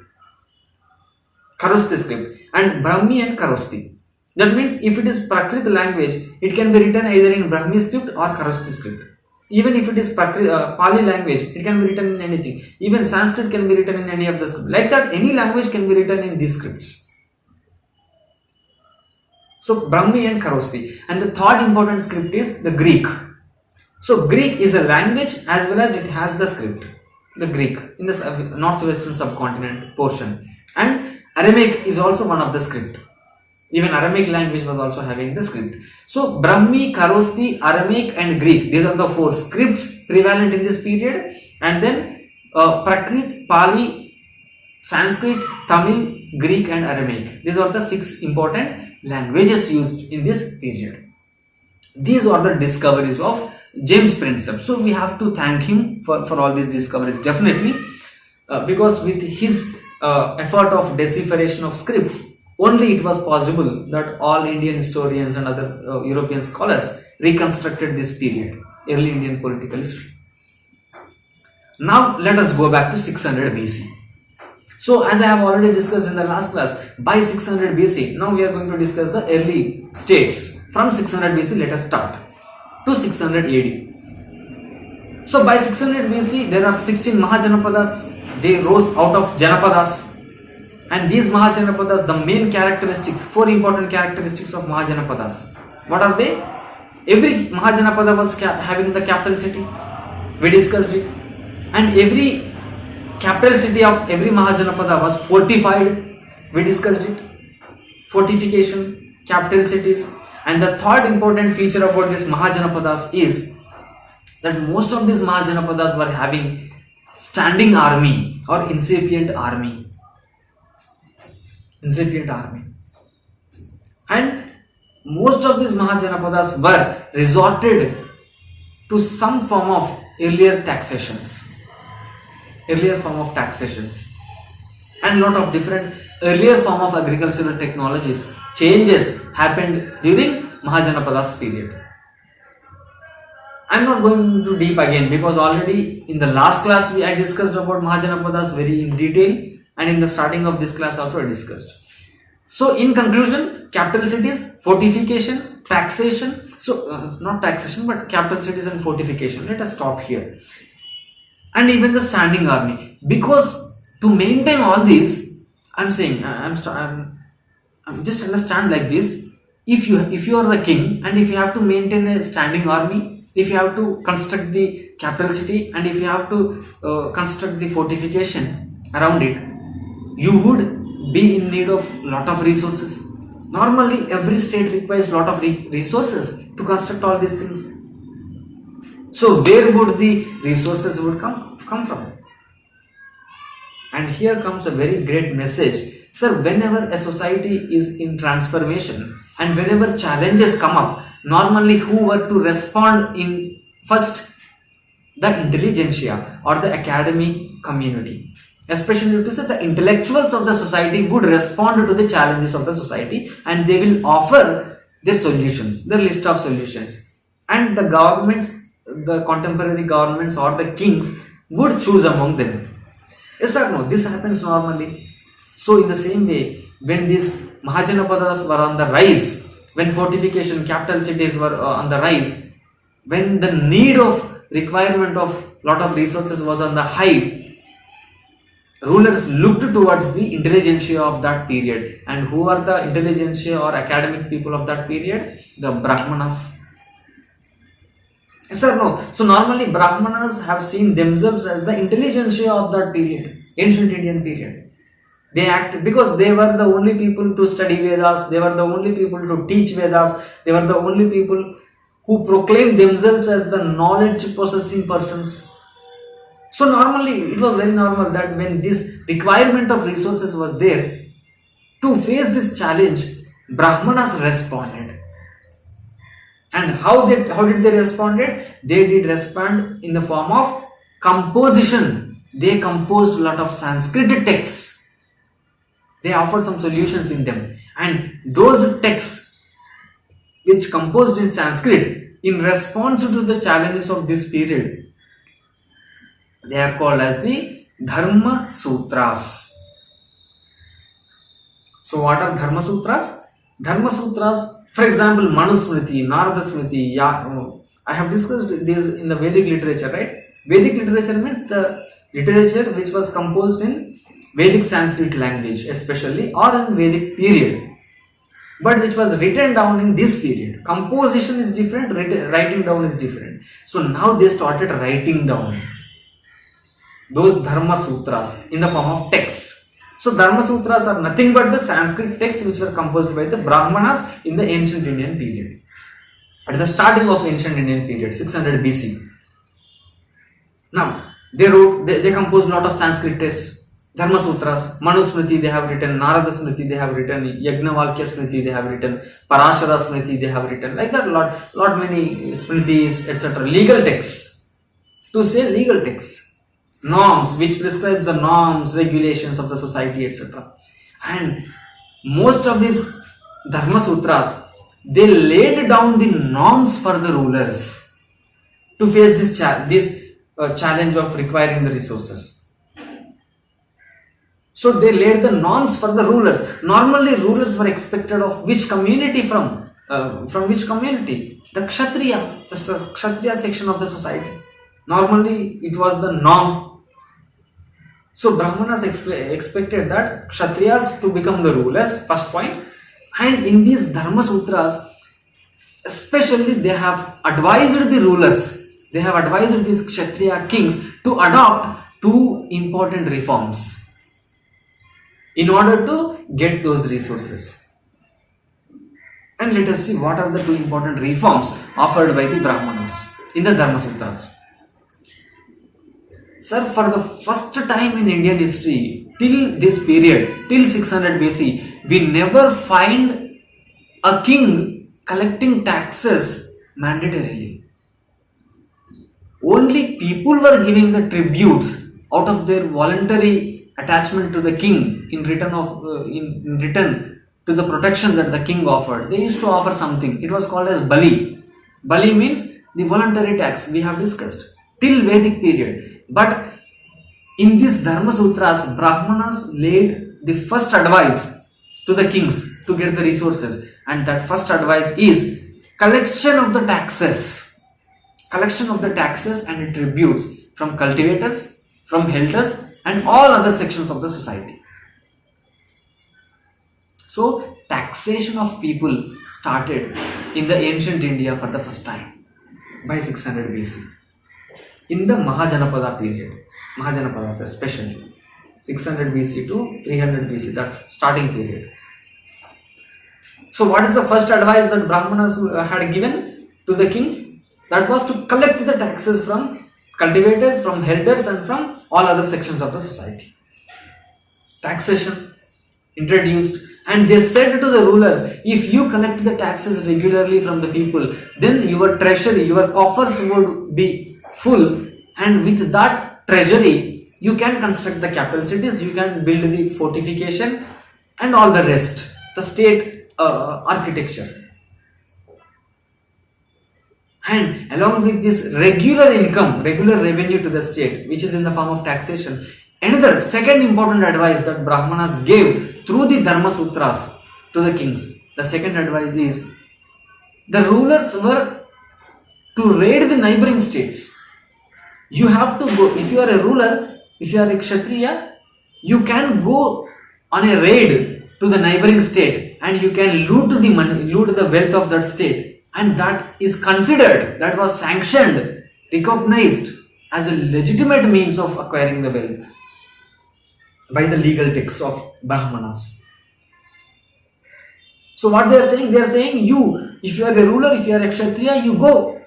Kharosti script, and Brahmi and Kharosti. That means if it is Prakrit language, it can be written either in Brahmi script or Kharosti script. Even if it is Pali language, it can be written in anything. Even Sanskrit can be written in any of the scripts. Like that, any language can be written in these scripts. So Brahmi and Kharosti. And the third important script is the Greek. So Greek is a language as well as it has the script. The Greek in the northwestern subcontinent portion. And Aramaic is also one of the script. Even Aramaic language was also having the script. So Brahmi, Kharosti, Aramaic and Greek. These are the 4 scripts prevalent in this period. And then Prakrit, Pali, Sanskrit, Tamil, Greek and Aramaic. These are the 6 important languages used in this period. These are the discoveries of James Princeton. So we have to thank him for all these discoveries, definitely, because with his effort of decipheration of scripts, only it was possible that all Indian historians and other European scholars reconstructed this period, early Indian political history. Now let us go back to 600 BC. So as I have already discussed in the last class, by 600 BC, now we are going to discuss the early states. From 600 BC, let us start to 600 AD. So by 600 BC, there are 16 Mahajanapadas. They rose out of Janapadas. And these Mahajanapadas, the main characteristics, 4 important characteristics of Mahajanapadas. What are they? Every Mahajanapada was having the capital city. We discussed it. And every capital city of every Mahajanapada was fortified. We discussed it. Fortification, capital cities. And the third important feature about these Mahajanapadas is that most of these Mahajanapadas were having standing army or incipient army. Incipient army. And most of these Mahajanapadas were resorted to some form of earlier taxations. Earlier form of taxations. And lot of different earlier form of agricultural technologies. Changes happened during Mahajanapadas period. I am not going too deep again because already in the last class I discussed about Mahajanapadas very in detail, and in the starting of this class also I discussed. So in conclusion, capital cities, fortification, taxation. So not taxation but capital cities and fortification. Let us stop here. And even the standing army, because to maintain all these, I am saying I'm just understand like this. If you are the king and if you have to maintain a standing army, if you have to construct the capital city and if you have to construct the fortification around it, you would be in need of lot of resources. Normally every state requires lot of resources to construct all these things. So where would the resources would come from? And here comes a very great message. Sir, whenever a society is in transformation and whenever challenges come up, normally who were to respond in first? The intelligentsia or the academic community. Especially to say the intellectuals of the society would respond to the challenges of the society and they will offer their solutions, their list of solutions. And the governments, the contemporary governments or the kings would choose among them. Yes or no? This happens normally. So in the same way, when these Mahajanapadas were on the rise, when fortification, capital cities were on the rise, when the need of requirement of lot of resources was on the high, rulers looked towards the intelligentsia of that period. And who are the intelligentsia or academic people of that period? The Brahmanas. Yes or no? So normally Brahmanas have seen themselves as the intelligentsia of that period, ancient Indian period. They acted because they were the only people to study Vedas, they were the only people to teach Vedas, they were the only people who proclaimed themselves as the knowledge possessing persons. So normally it was very normal that when this requirement of resources was there, to face this challenge, Brahmanas responded. And how did they respond? They did respond in the form of composition. They composed a lot of Sanskrit texts. They offered some solutions in them. And those texts which composed in Sanskrit in response to the challenges of this period, they are called as the Dharma Sutras. So what are Dharma Sutras? Dharma Sutras, for example, Manusmriti, Narada Smriti, I have discussed this in the Vedic literature, right? Vedic literature means the literature which was composed in Vedic Sanskrit language especially, or in Vedic period, but which was written down in this period. Composition is different, writing down is different. So now they started writing down those Dharma Sutras in the form of texts. So Dharma Sutras are nothing but the Sanskrit texts which were composed by the Brahmanas in the ancient Indian period. At the starting of ancient Indian period, 600 BC. Now, they composed a lot of Sanskrit texts. Dharma Sutras, Manusmriti they have written, Narada Smriti they have written, Yajnavalkya Smriti they have written, Parashara Smriti they have written, like that lot many Smritis, etc. Legal texts, to say legal texts, norms which prescribes the norms, regulations of the society, etc. And most of these Dharma Sutras, they laid down the norms for the rulers to face this challenge of requiring the resources. So they laid the norms for the rulers. Normally rulers were expected of which community from which community? The Kshatriya section of the society. Normally it was the norm. So Brahmanas expected that Kshatriyas to become the rulers, first point. And in these Dharma Sutras, especially they have advised the rulers, they have advised these Kshatriya kings to adopt two important reforms in order to get those resources. And let us see what are the two important reforms offered by the Brahmanas in the Dharma Sutras. Sir, for the first time in Indian history, till this period, till 600 BC, we never find a king collecting taxes mandatorily. Only people were giving the tributes out of their voluntary attachment to the king in return to the protection that the king offered. They used to offer something. It was called as Bali. Bali means the voluntary tax we have discussed till Vedic period. But in these Dharma Sutras, Brahmanas laid the first advice to the kings to get the resources, and that first advice is collection of the taxes and tributes from cultivators, from elders, and all other sections of the society. So taxation of people started in the ancient India for the first time by 600 BC. In the Mahajanapada period, Mahajanapadas especially, 600 BC to 300 BC, that starting period. So what is the first advice that Brahmanas had given to the kings? That was to collect the taxes from cultivators, from herders, and from all other sections of the society. Taxation introduced, and they said to the rulers, if you collect the taxes regularly from the people, then your treasury, your coffers would be full, and with that treasury you can construct the capital cities, you can build the fortification and all the rest, the state architecture. And along with this regular income, regular revenue to the state, which is in the form of taxation, another second important advice that Brahmanas gave through the Dharma Sutras to the kings, the second advice is the rulers were to raid the neighboring states. You have to go, if you are a ruler, if you are a Kshatriya, you can go on a raid to the neighboring state and you can loot the money, loot the wealth of that state, and that is considered, that was sanctioned, recognized as a legitimate means of acquiring the wealth by the legal texts of Brahmanas. So what they are saying, you, if you are a ruler, if you are a Kshatriya, you go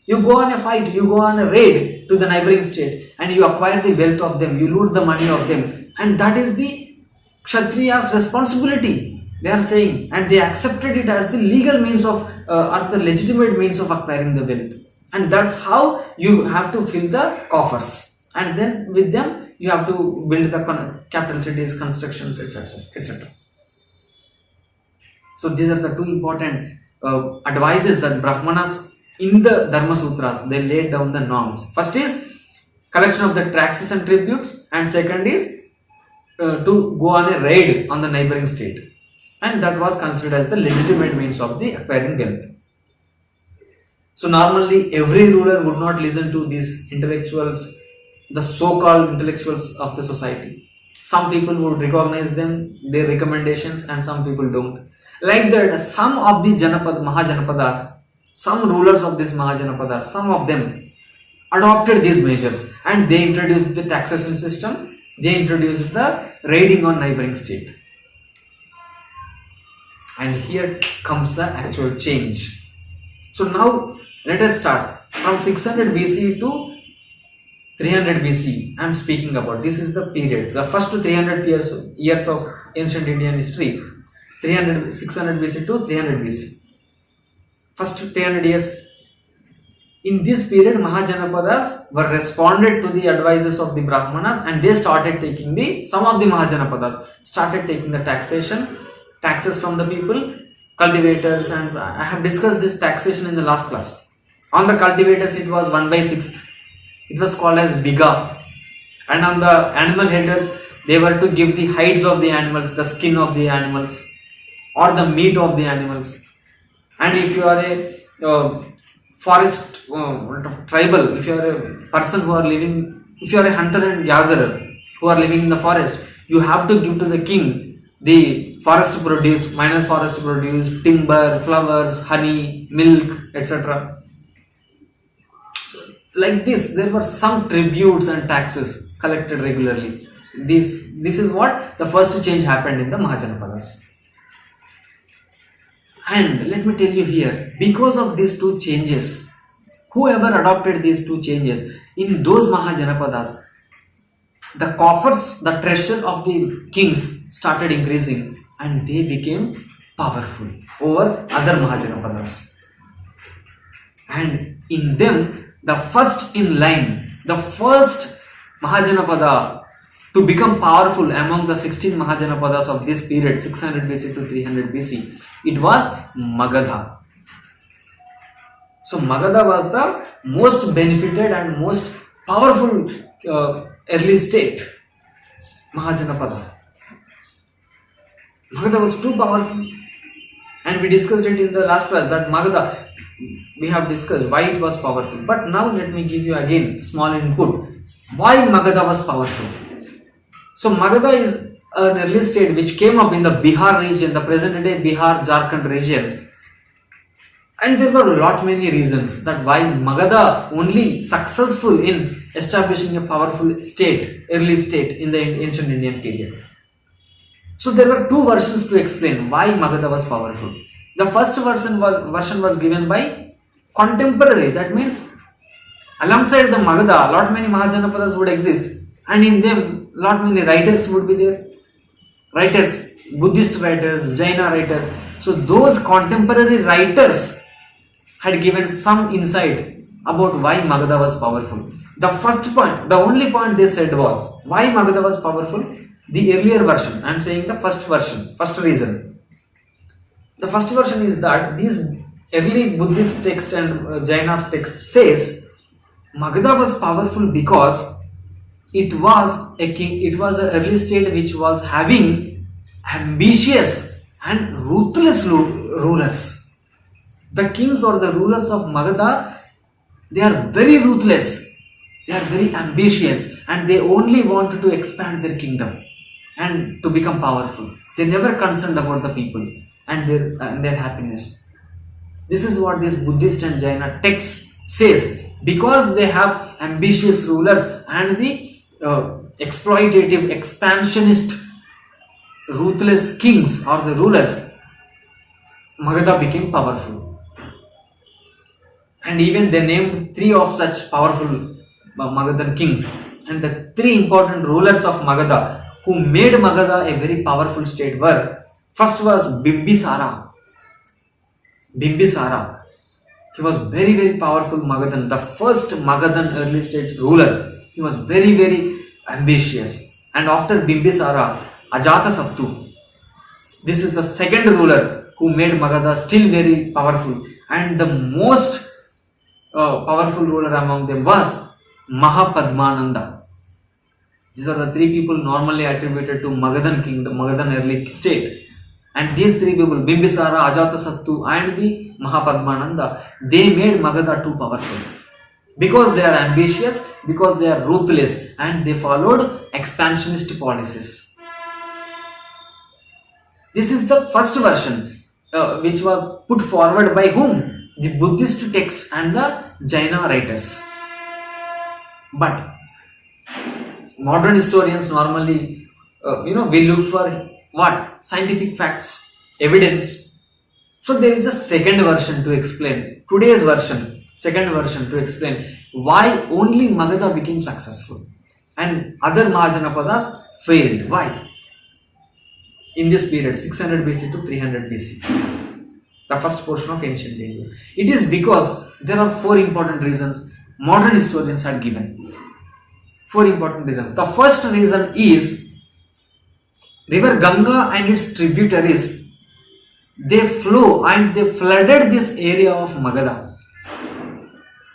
on a fight, you go on a raid to the neighboring state and you acquire the wealth of them, you loot the money of them, and that is the Kshatriya's responsibility, they are saying, and they accepted it as the legal means of or the legitimate means of acquiring the wealth, and that's how you have to fill the coffers, and then with them you have to build the capital cities, constructions, etc., etc. So these are the two important advices that Brahmanas in the Dharma Sutras, they laid down the norms. First is collection of the taxes and tributes, and second is to go on a raid on the neighboring state, and that was considered as the legitimate means of the acquiring wealth. So normally every ruler would not listen to these intellectuals, the so-called intellectuals of the society. Some people would recognize them, their recommendations, and some people don't. Like that, some of the Mahajanapadas, some rulers of this Mahajanapadas, some of them adopted these measures and they introduced the taxation system, they introduced the raiding on neighboring state. And here comes the actual change. So now let us start from 600 BC to 300 BC. I am speaking about, this is the period, the first 300 years of ancient Indian history, 600 BC to 300 BC. First 300 years. In this period, Mahajanapadas were responded to the advices of the Brahmanas, and they started taking some of the Mahajanapadas started taking the taxes from the people, cultivators, and I have discussed this taxation in the last class. On the cultivators, it was 1/6. It was called as biga. And on the animal headers, they were to give the hides of the animals, the skin of the animals, or the meat of the animals. And if you are a forest tribal, if you are a person who are living, if you are a hunter and gatherer, who are living in the forest, you have to give to the king the forest produce, minor forest produce, timber, flowers, honey, milk, etc. So, like this, there were some tributes and taxes collected regularly. This is what the first change happened in the Mahajanapadas. And let me tell you here, because of these two changes, whoever adopted these two changes, in those Mahajanapadas, the coffers, the treasure of the kings started increasing and they became powerful over other Mahajanapadas. And in them, the first in line, the first Mahajanapada to become powerful among the 16 Mahajanapadas of this period, 600 BC to 300 BC, it was Magadha. So Magadha was the most benefited and most powerful early state, Mahajanapada. Magadha was too powerful, and we discussed it in the last class that Magadha, we have discussed why it was powerful. But now let me give you again small input. Why Magadha was powerful? So Magadha is an early state which came up in the Bihar region, the present day Bihar, Jharkhand region. And there were many reasons that why Magadha only successful in establishing a powerful state, early state in the ancient Indian period. So there were two versions to explain why Magadha was powerful. The first version was given by contemporary. That means alongside the Magadha, many Mahajanapadas would exist, and in them many writers would be there. Writers, Buddhist writers, Jaina writers. So those contemporary writers had given some insight about why Magadha was powerful. The first point, the only point they said was why Magadha was powerful. The earlier version, I am saying the first version, first reason. The first version is that these early Buddhist text and Jaina's text says Magadha was powerful because it was an early state which was having ambitious and ruthless rulers. The kings or the rulers of Magadha, they are very ruthless, they are very ambitious, and they only wanted to expand their kingdom and to become powerful. They never concerned about the people and their happiness. This is what this Buddhist and Jaina text says. Because they have ambitious rulers and the exploitative, expansionist, ruthless kings or the rulers, Magadha became powerful. And even they named 3 of such powerful Magadhan kings. And the 3 important rulers of Magadha who made Magadha a very powerful state were, first was Bimbisara. Bimbisara. He was very powerful Magadhan, the first Magadhan early state ruler. He was very ambitious. And after Bimbisara, Ajatasattu. This is the second ruler who made Magadha still very powerful. And the most powerful ruler among them was Mahapadmananda. These are the 3 people normally attributed to Magadhan kingdom, Magadhan early state. And these 3 people, Bimbisara, Ajatasattu and the Mahapadmananda, they made Magadha too powerful. Because they are ambitious, because they are ruthless, and they followed expansionist policies. This is the first version which was put forward by whom? The Buddhist texts and the Jaina writers. But modern historians normally, we look for what? Scientific facts, evidence. So there is a second version to explain, today's version, second version to explain why only Magadha became successful and other Mahajanapadas failed. Why? In this period, 600 BC to 300 BC, the first portion of ancient India. It is because there are 4 important reasons modern historians had given. 4 important reasons. The first reason is river Ganga and its tributaries, they flow and they flooded this area of Magadha.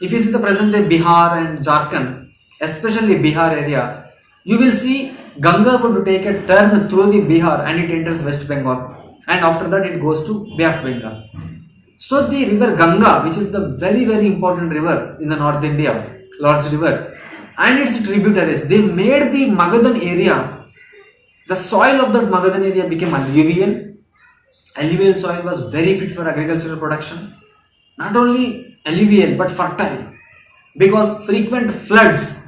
If you see the present day Bihar and Jharkhand, especially Bihar area, you will see Ganga would take a turn through the Bihar and it enters West Bengal, and after that it goes to Bay of Bengal. So the river Ganga, which is the very important river in the North India, large river, and its tributaries, they made the Magadhan area, the soil of that Magadhan area became alluvial. Alluvial soil was very fit for agricultural production. Not only alluvial but fertile, because frequent floods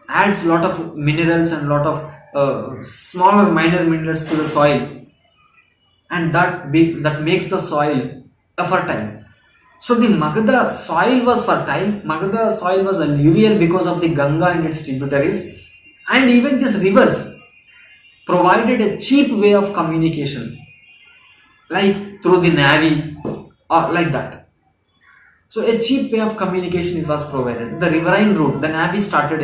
adds lot of minerals and lot of smaller minor minerals to the soil, and that makes the soil fertile. So the Magadha soil was fertile. Magadha soil was alluvial because of the Ganga and its tributaries, and even these rivers provided a cheap way of communication, like through the navy or like that. So a cheap way of communication it was provided. The riverine route, the navy started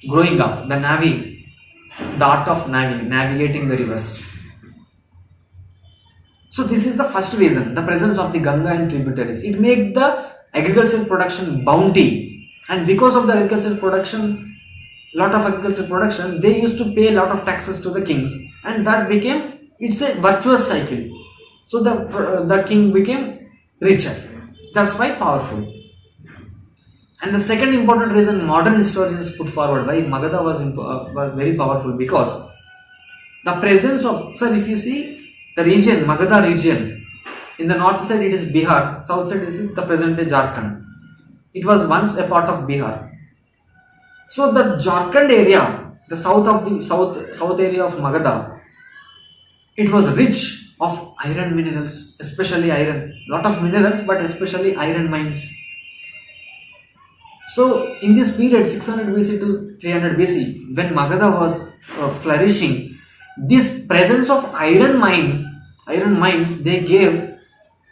growing up. The navy, the art of navigating the rivers. So this is the first reason, the presence of the Ganga and tributaries. It made the agricultural production bounty, and because of the agricultural production, they used to pay a lot of taxes to the kings, and that became, it's a virtuous cycle. So the king became richer. That's why powerful. And the second important reason modern historians put forward why Magadha was very powerful, because the presence of, sir, if you see the region, Magadha region, in the north side it is Bihar, south side is the present day Jharkhand. It was once a part of Bihar. So the Jharkhand area, the south area of Magadha, it was rich of iron minerals, especially iron. Lot of minerals, but especially iron mines. So in this period, 600 BC to 300 BC, when Magadha was flourishing, this presence of iron mines, they gave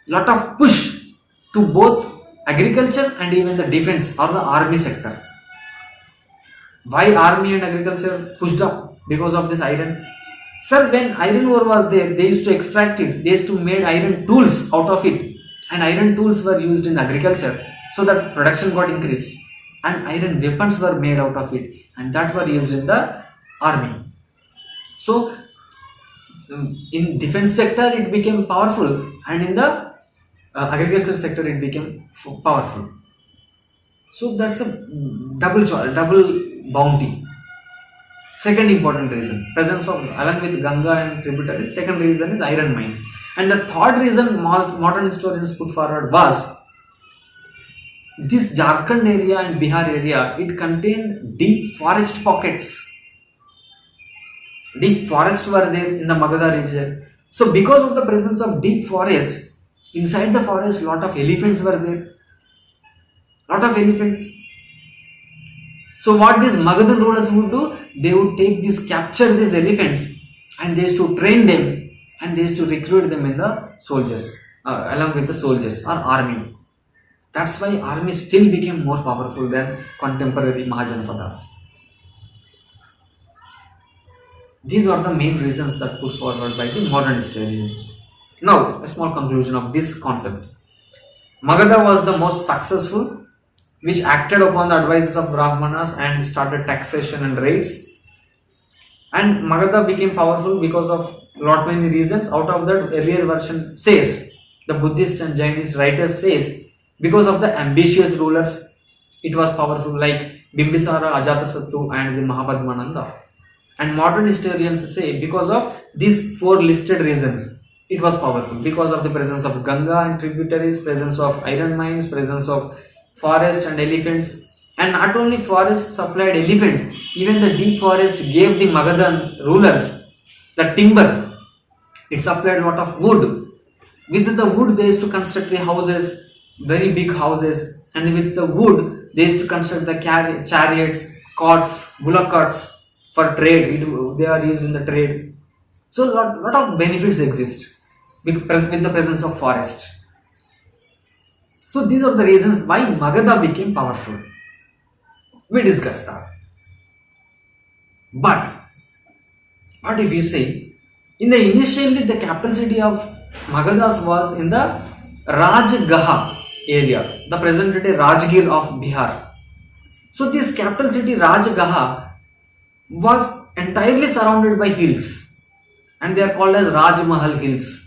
lot of push to both agriculture and even the defense or the army sector. Why army and agriculture pushed up? Because of this iron. Sir, when iron ore was there, they used to extract it. They used to make iron tools out of it, and iron tools were used in agriculture, so that production got increased, and iron weapons were made out of it, and that were used in the army. So in defense sector it became powerful, and in the agriculture sector it became powerful. So that's a double bounty. Second important reason, presence of, along with Ganga and tributaries, second reason is iron mines. And the third reason modern historians put forward was this Jharkhand area and Bihar area, it contained deep forest pockets. Deep forests were there in the Magadha region. So because of the presence of deep forest, inside the forest lot of elephants were there. Lot of elephants. So what these Magadhan rulers would do, they would capture these elephants, and they used to train them, and they used to recruit them in the soldiers, along with the soldiers or army. That's why army still became more powerful than contemporary Mahajanapadas. These are the main reasons that put forward by the modern historians. Now, a small conclusion of this concept. Magadha was the most successful, which acted upon the advices of Brahmanas and started taxation and raids. And Magadha became powerful because of lot many reasons. Out of that, earlier version says, the Buddhist and Jainist writers says, because of the ambitious rulers, it was powerful, like Bimbisara, Ajatasattu and the Mahapadmananda. And modern historians say, because of these four listed reasons, it was powerful. Because of the presence of Ganga and tributaries, presence of iron mines, presence of forest and elephants. And not only forest supplied elephants, even the deep forest gave the Magadhan rulers the timber. It supplied a lot of wood. With the wood they used to construct the houses, very big houses, and with the wood they used to construct the chariots, carts, bullock carts for trade. They are used in the trade. So lot of benefits exist with the presence of forest. So these are the reasons why Magadha became powerful. We discussed that. But what if you say, initially the capital city of Magadhas was in the Rajgaha area, the present day Rajgir of Bihar. So this capital city Rajgaha was entirely surrounded by hills, and they are called as Rajmahal hills.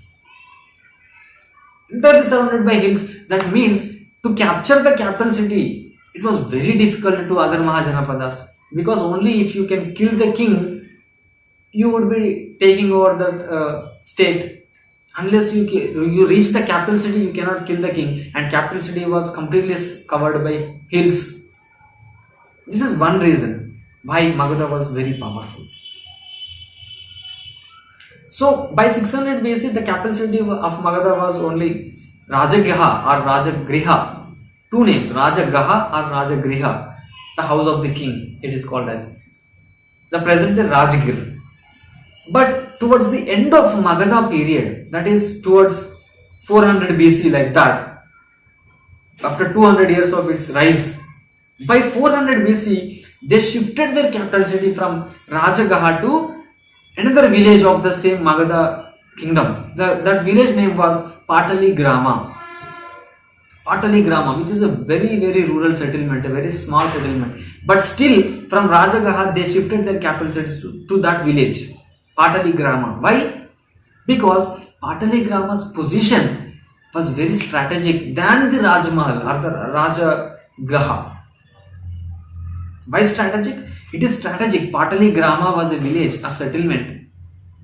Entirely surrounded by hills. That means to capture the capital city, it was very difficult to other Mahajanapadas, because only if you can kill the king, you would be taking over the state. Unless you reach the capital city, you cannot kill the king, and capital city was completely covered by hills. This is one reason why Magadha was very powerful. So by 600 BC, the capital city of Magadha was only Rajagriha or Rajagriha. Two names, Rajagaha or Rajagriha, the house of the king, it is called as. The present day Rajgir. But towards the end of Magadha period, that is towards 400 BC, like that, after 200 years of its rise, by 400 BC, they shifted their capital city from Rajagaha to another village of the same Magadha kingdom. That village name was Pataligrama. Pataligrama, which is a very, very rural settlement, a very small settlement. But still, from Rajagaha, they shifted their capital city to that village, Pataligrama. Why? Because Pataligrama's position was very strategic than the Rajmahal or the Rajagaha. Why strategic? It is strategic. Pataligrama was a village or settlement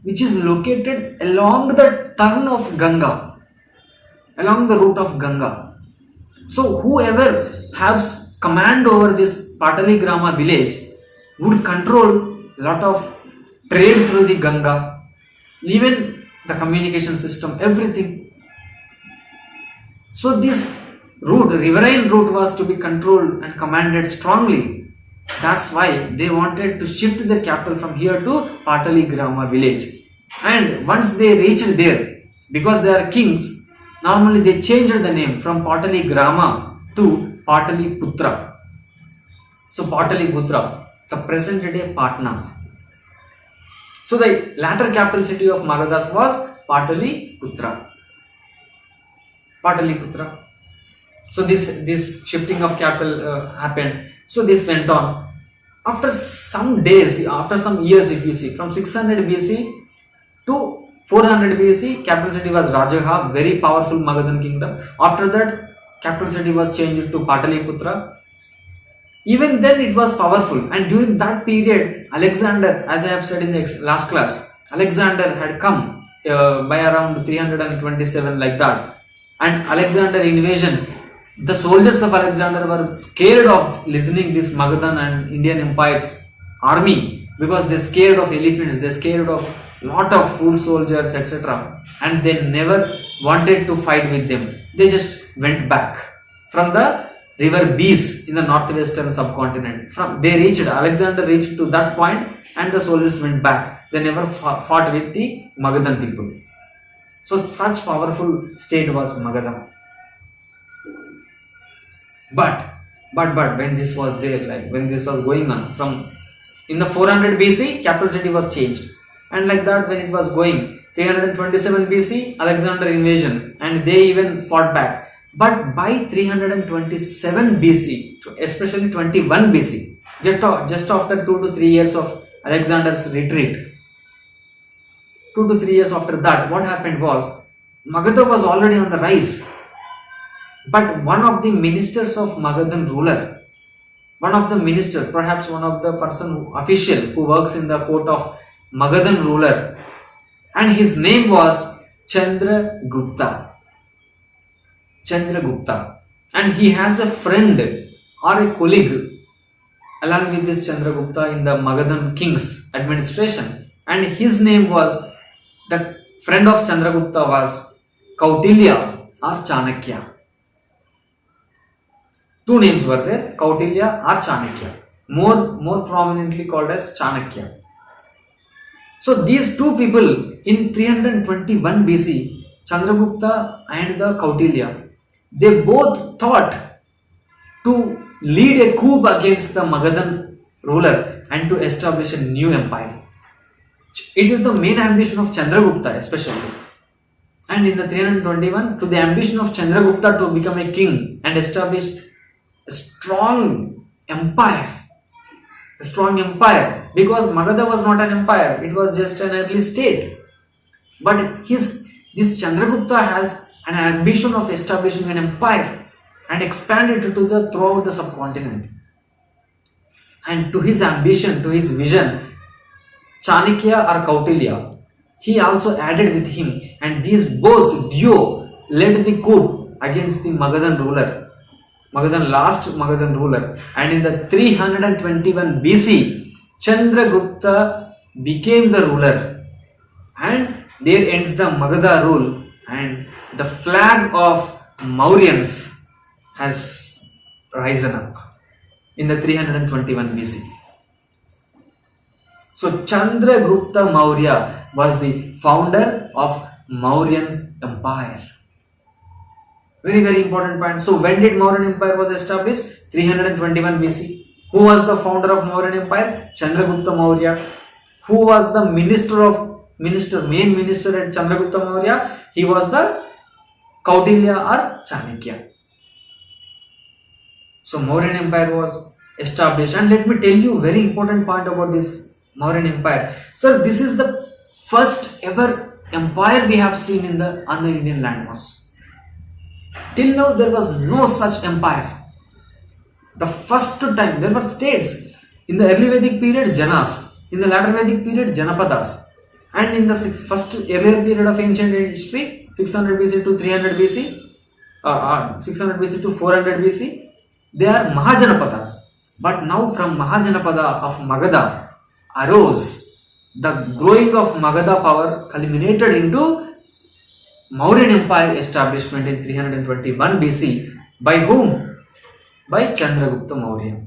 which is located along the turn of Ganga, along the route of Ganga. So whoever has command over this Pataligrama village would control a lot of trade through the Ganga, even the communication system, everything. So this route, riverine route, was to be controlled and commanded strongly. That's why they wanted to shift their capital from here to Pataligrama village. And once they reached there, because they are kings, normally they changed the name from Pataligrama to Pataliputra. So Pataliputra, the present day Patna. So the latter capital city of Magadha was Pataliputra. Pataliputra. So this shifting of capital happened. So this went on. After some days, after some years, if you see, from 600 BC to 400 BC, capital city was Rajagaha, very powerful Magadhan kingdom. After that, capital city was changed to Pataliputra. Even then it was powerful, and during that period, Alexander, as I have said in the last class, Alexander had come by around 327, like that. And Alexander invasion, the soldiers of Alexander were scared of listening this Magadhan and Indian Empire's army, because they scared of elephants, they scared of lot of foot soldiers, etc. And they never wanted to fight with them. They just went back from the river Beas in the northwestern subcontinent. Alexander reached to that point, and the soldiers went back. They never fought with the Magadhan people. So such powerful state was Magadha. But when this was there, like when this was going on, from in the 400 BC, capital city was changed, and like that when it was going, 327 BC, Alexander invasion, and they even fought back. But by 327 BC, especially 21 BC, just after 2 to 3 years of Alexander's retreat, 2 to 3 years after that, what happened was, Magadha was already on the rise. But one of the ministers of Magadhan ruler, one of the ministers, perhaps one of the official who works in the court of Magadhan ruler, and his name was Chandragupta. Chandragupta. And he has a friend or a colleague along with this Chandragupta in the Magadhan king's administration. And his name was, the friend of Chandragupta was Kautilya or Chanakya. Two names were there, Kautilya or Chanakya. More prominently called as Chanakya. So these two people in 321 BC, Chandragupta and the Kautilya, they both thought to lead a coup against the Magadhan ruler and to establish a new empire. It is the main ambition of Chandragupta especially. And in the 321, to the ambition of Chandragupta to become a king and establish a strong empire, because Magadha was not an empire, it was just an early state. But this Chandragupta has an ambition of establishing an empire, and expand it to the throughout the subcontinent. And to his ambition, to his vision, Chanakya or Kautilya, he also added with him, and these both duo led the coup against the Magadhan ruler, last Magadhan ruler, and in the 321 BC, Chandragupta became the ruler, and there ends the Magadha rule, and the flag of Mauryans has risen up in the 321 BC. So Chandragupta Maurya was the founder of Mauryan Empire. Very, very important point. So when did Mauryan Empire was established? 321 BC. Who was the founder of Mauryan Empire? Chandragupta Maurya. Who was the main minister at Chandragupta Maurya? He was the Kautilya or Chanakya. So Mauryan Empire was established, and let me tell you very important point about this Mauryan Empire. Sir, this is the first ever empire we have seen on the Indian landmass. Till now there was no such empire. The first time there were states. In the early Vedic period, Janas. In the latter Vedic period, Janapadas. And in the first earlier period of ancient history, 600 BC to 300 BC, 600 BC to 400 BC, they are Mahajanapadas. But now from Mahajanapada of Magadha arose the growing of Magadha power culminated into Mauryan Empire establishment in 321 BC. By whom? By Chandragupta Maurya.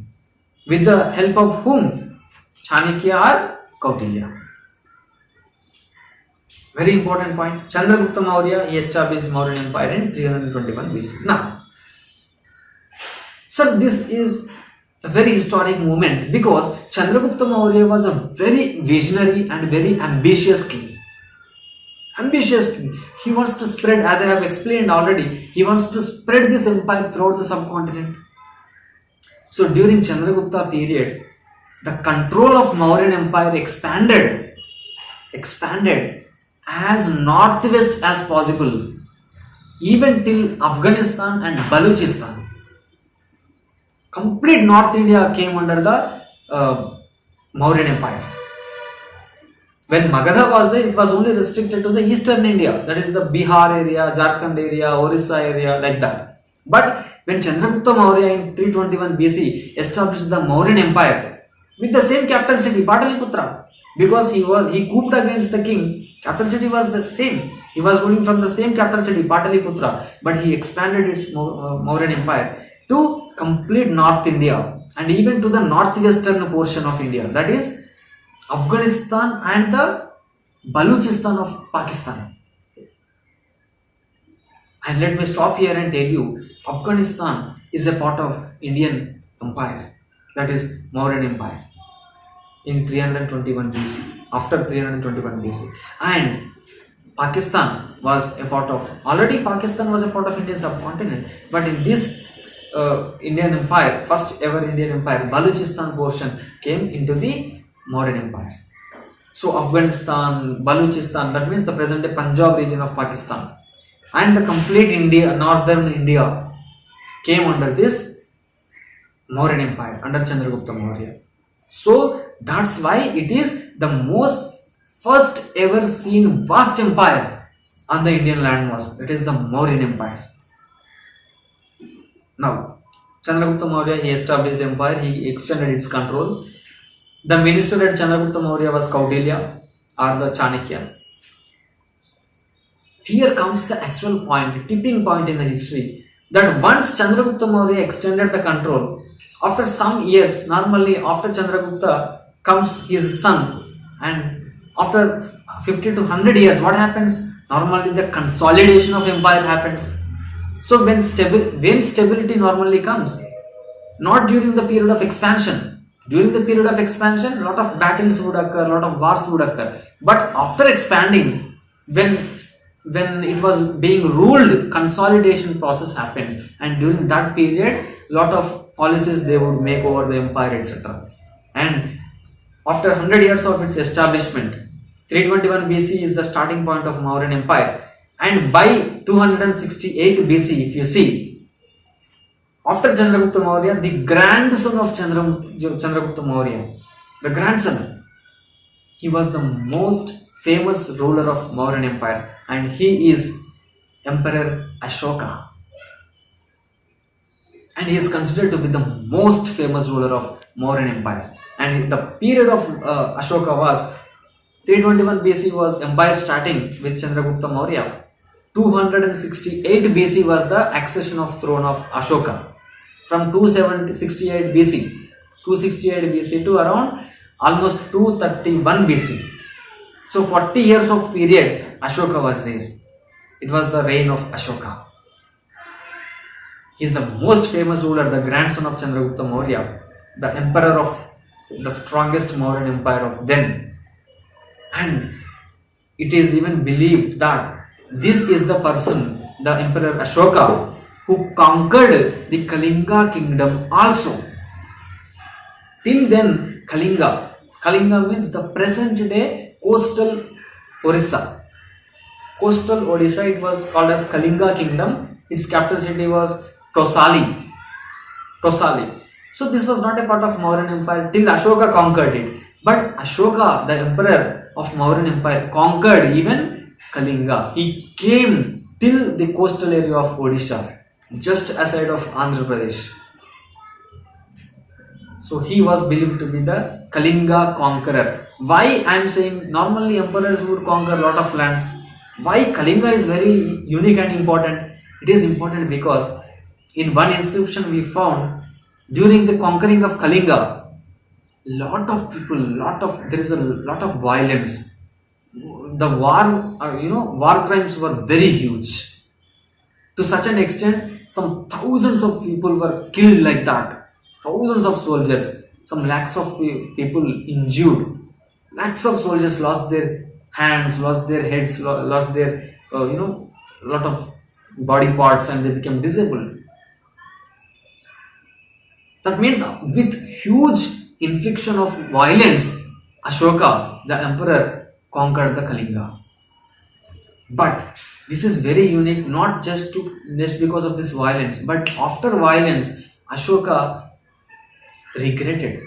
With the help of whom? Chanakya or Kautilya. Very important point. Chandragupta Maurya, he established Mauryan Empire in 321 BC. Now, sir, this is a very historic moment because Chandragupta Maurya was a very visionary and very ambitious king. He wants to spread, as I have explained already, he wants to spread this empire throughout the subcontinent. So during Chandragupta period, the control of Mauryan Empire expanded as northwest as possible, even till Afghanistan and Balochistan. Complete North India came under the Mauryan Empire. When Magadha was there, it was only restricted to the eastern India, that is the Bihar area, Jharkhand area, Orissa area, like that. But when Chandragupta Maurya in 321 BC established the Mauryan Empire with the same capital city, Pataliputra, because he couped against the king, capital city was the same. He was ruling from the same capital city, Pataliputra, but he expanded its Mauryan Empire to complete North India and even to the northwestern portion of India, that is Afghanistan and the Balochistan of Pakistan. And let me stop here and tell you, Afghanistan is a part of Indian Empire, that is Mauryan Empire, in 321 BC, after 321 BC. And Pakistan was a part of Indian subcontinent, but in this Indian Empire, first ever Indian Empire, Balochistan portion came into the Mauryan Empire. So Afghanistan, Balochistan, that means the present day Punjab region of Pakistan, and the complete India, northern India, came under this Mauryan Empire, under Chandragupta Maurya. So that's why it is the first ever seen vast empire on the Indian landmass. It is the Mauryan Empire. Now, Chandragupta Maurya, he established empire, he extended its control. The minister at Chandragupta Maurya was Kautilya or the Chanakya. Here comes the actual point, tipping point in the history, that once Chandragupta Maurya extended the control, after some years, normally after Chandragupta comes his son, and after 50 to 100 years, what happens? Normally the consolidation of empire happens. So when stability normally comes, not during the period of expansion. During the period of expansion, a lot of battles would occur, a lot of wars would occur. But after expanding, when it was being ruled, consolidation process happens, and during that period, a lot of policies they would make over the empire, etc. And after 100 years of its establishment, 321 BC is the starting point of Mauryan Empire, and by 268 BC, if you see, After Chandragupta Maurya, the grandson of Chandragupta Maurya, the grandson, he was the most famous ruler of Mauryan Empire, and he is Emperor Ashoka. And he is considered to be the most famous ruler of Mauryan Empire. And the period of Ashoka was 321 BC was empire starting with Chandragupta Maurya. 268 BC was the accession of throne of Ashoka. From 268 BC to around almost 231 BC. So 40 years of period Ashoka was there. It was the reign of Ashoka. He is the most famous ruler, the grandson of Chandragupta Maurya, the emperor of the strongest Mauryan empire of then. And it is even believed that this is the person, the Emperor Ashoka, who conquered the Kalinga kingdom also. Till then, Kalinga means the present day coastal Orissa. Coastal Odisha, it was called as Kalinga kingdom. Its capital city was Tosali. So this was not a part of Mauryan empire till Ashoka conquered it. But Ashoka, the emperor of Mauryan empire, conquered even Kalinga. He came till the coastal area of Odisha, just aside of Andhra Pradesh. So he was believed to be the Kalinga conqueror. Why I am saying normally emperors would conquer a lot of lands. Why Kalinga is very unique and important? It is important because in one inscription we found during the conquering of Kalinga, there is a lot of violence. The war crimes were very huge. To such an extent, some thousands of people were killed like that. Thousands of soldiers, some lakhs of people injured. Lakhs of soldiers lost their hands, lost their heads, lost their, lot of body parts, and they became disabled. That means with huge infliction of violence, Ashoka, the emperor, conquered the Kalinga. But this is very unique, not just because of this violence, but after violence, Ashoka regretted.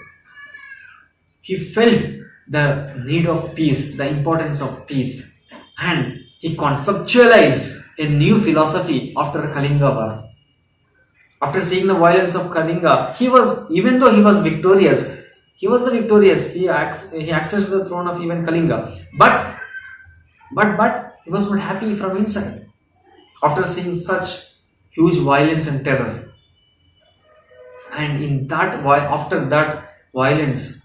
He felt the need of peace, the importance of peace, and he conceptualized a new philosophy after Kalinga war. After seeing the violence of Kalinga, even though he was victorious, he accessed the throne of even Kalinga. But he was not happy from inside. After seeing such huge violence and terror, and after that violence,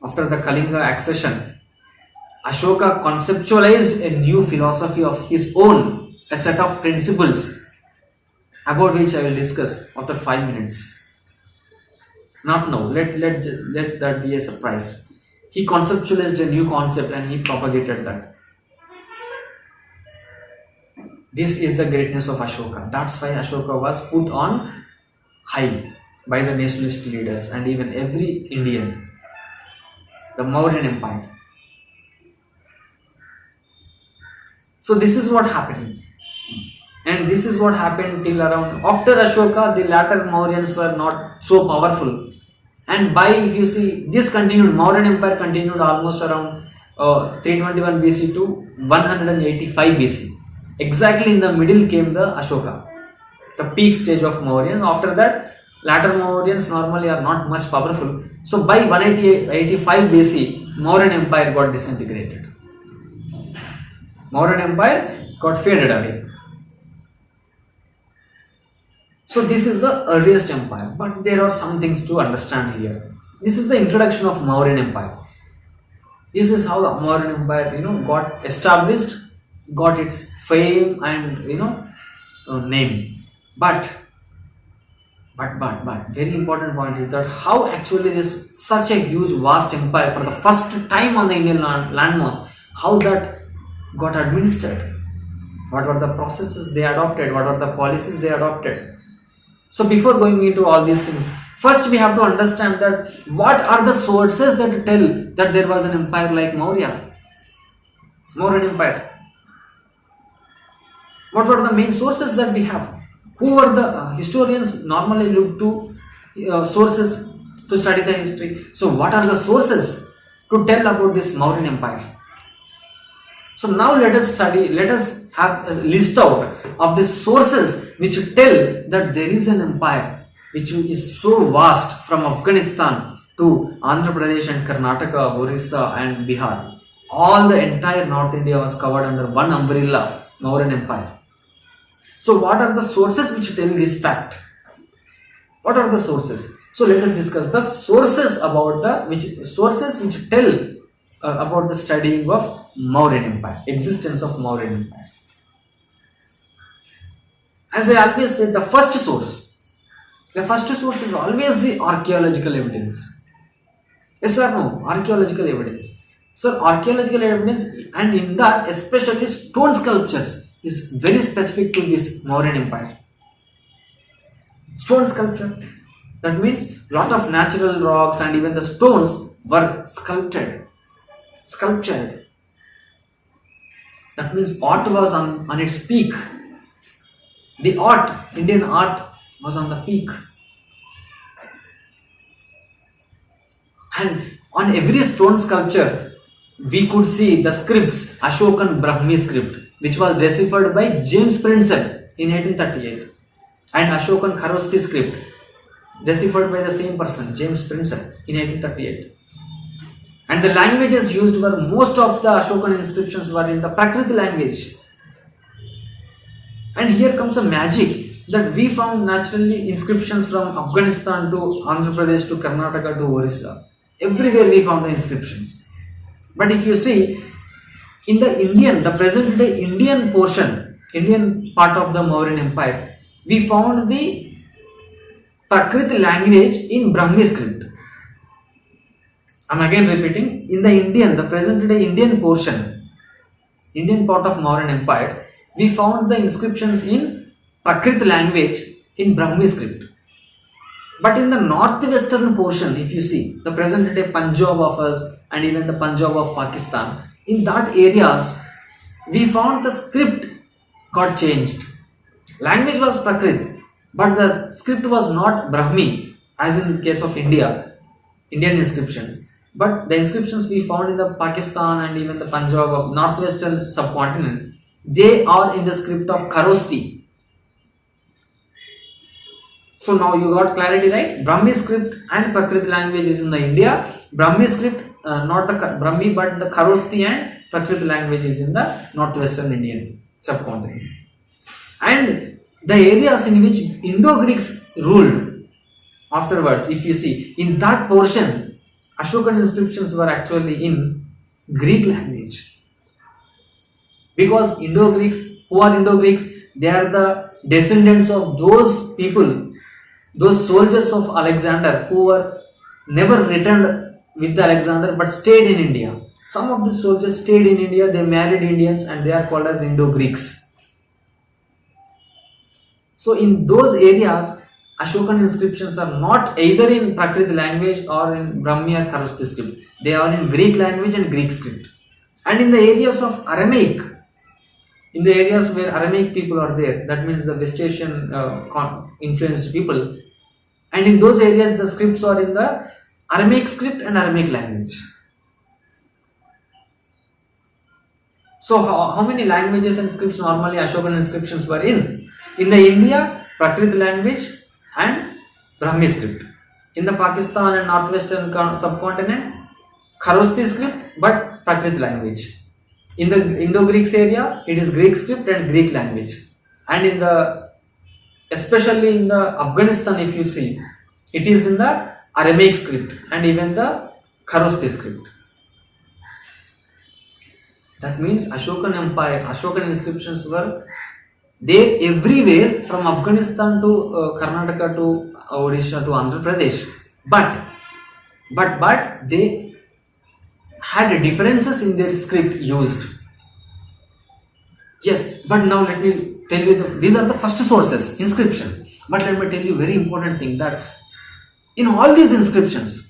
after the Kalinga accession, Ashoka conceptualized a new philosophy of his own, a set of principles about which I will discuss after 5 minutes. Not now, let that be a surprise. He conceptualized a new concept and he propagated that. This is the greatness of Ashoka. That's why Ashoka was put on high by the nationalist leaders and even every Indian. The Mauryan Empire. So this is what happened. And this is what happened till around after Ashoka, the latter Mauryans were not so powerful. And if you see, this continued, Mauryan Empire continued almost around 321 BC to 185 BC. Exactly in the middle came the Ashoka, the peak stage of Mauryan. After that, latter Mauryans normally are not much powerful. So by 185 BC, Mauryan Empire got disintegrated. Mauryan Empire got faded away. So this is the earliest empire, but there are some things to understand here. This is the introduction of Mauryan Empire. This is how the Mauryan Empire, got established, got its fame and name. But very important point is that how actually this such a huge vast empire for the first time on the Indian landmass, how that got administered. What were the processes they adopted? What were the policies they adopted? So before going into all these things, first we have to understand that what are the sources that tell that there was an empire like Mauryan Empire. What were the main sources that we have? Who were the historians normally look to sources to study the history. So what are the sources to tell about this Mauryan Empire? So now let us have a list out of the sources which tell that there is an empire which is so vast from Afghanistan to Andhra Pradesh and Karnataka, Orissa and Bihar. All the entire North India was covered under one umbrella, Mauryan Empire. So what are the sources which tell this fact? What are the sources? So let us discuss the sources which tell about the studying of Mauryan Empire, existence of Mauryan Empire. As I always say, the first source is always the archaeological evidence. Yes or no? Archaeological evidence. So archaeological evidence, and in that especially stone sculptures, is very specific to this Mauryan Empire. Stone sculpture, that means lot of natural rocks and even the stones were sculptured. That means art was on its peak. The Indian art was on the peak. And on every stone sculpture, we could see the scripts, Ashokan Brahmi script, which was deciphered by James Princeps in 1838, and Ashokan Kharosti script, deciphered by the same person, James Princeps, in 1838. And the languages used were, most of the Ashokan inscriptions were in the Prakrit language. And here comes a magic that we found naturally inscriptions from Afghanistan to Andhra Pradesh to Karnataka to Orissa. Everywhere we found the inscriptions. But if you see, in the present day Indian part of the Mauryan Empire, we found the Prakrit language in Brahmi script. I am again repeating, in the present day Indian part of Mauryan Empire, we found the inscriptions in Prakrit language in Brahmi script. But in the northwestern portion, if you see, the present day Punjab of us and even the Punjab of Pakistan, in that areas, we found the script got changed. Language was Prakrit, but the script was not Brahmi, as in the case of Indian inscriptions. But the inscriptions we found in the Pakistan and even the Punjab of northwestern subcontinent, they are in the script of Kharosti. So now you got clarity, right? Brahmi script and Prakrit language is in the India. Brahmi script, not the Brahmi, but the Kharosti and Prakrit language is in the northwestern Indian subcontinent. And the areas in which Indo-Greeks ruled afterwards, if you see, in that portion, Ashokan inscriptions were actually in Greek language. Because Indo-Greeks, who are Indo-Greeks? They are the descendants of those people, those soldiers of Alexander who were never returned with Alexander but stayed in India. Some of the soldiers stayed in India, they married Indians and they are called as Indo-Greeks. So in those areas, Ashokan inscriptions are not either in Prakrit language or in Brahmi or Kharosti script. They are in Greek language and Greek script. And in the areas of Aramaic, in the areas where Aramaic people are there, that means the West Asian influenced people, and in those areas the scripts are in the Aramaic script and Aramaic language. So how many languages and scripts normally Ashokan inscriptions were in? In the India, Prakrit language and Brahmi script. In the Pakistan and northwestern subcontinent, Kharosti script but Prakrit language. In the Indo-Greeks area, it is Greek script and Greek language. And especially in the Afghanistan, if you see, it is in the Aramaic script and even the Kharosti script. That means Ashokan Empire, Ashokan inscriptions were there everywhere from Afghanistan to Karnataka to Odisha to Andhra Pradesh. But they had differences in their script used. Yes, but now let me tell you, these are the first sources, inscriptions. But let me tell you very important thing, that in all these inscriptions,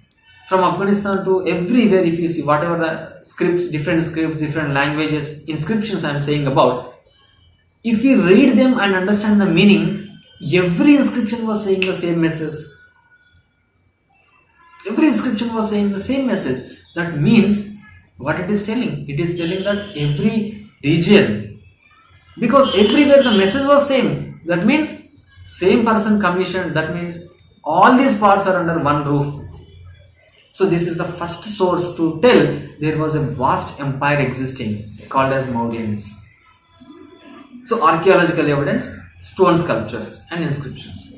from Afghanistan to everywhere, if you see whatever the scripts, different languages, inscriptions I am saying about, if we read them and understand the meaning, Every inscription was saying the same message. Every inscription was saying the same message. That means what it is telling? It is telling that every region, because everywhere the message was same. That means same person commissioned. That means all these parts are under one roof. So this is the first source to tell there was a vast empire existing called as Mauryans. So archaeological evidence, stone sculptures and inscriptions.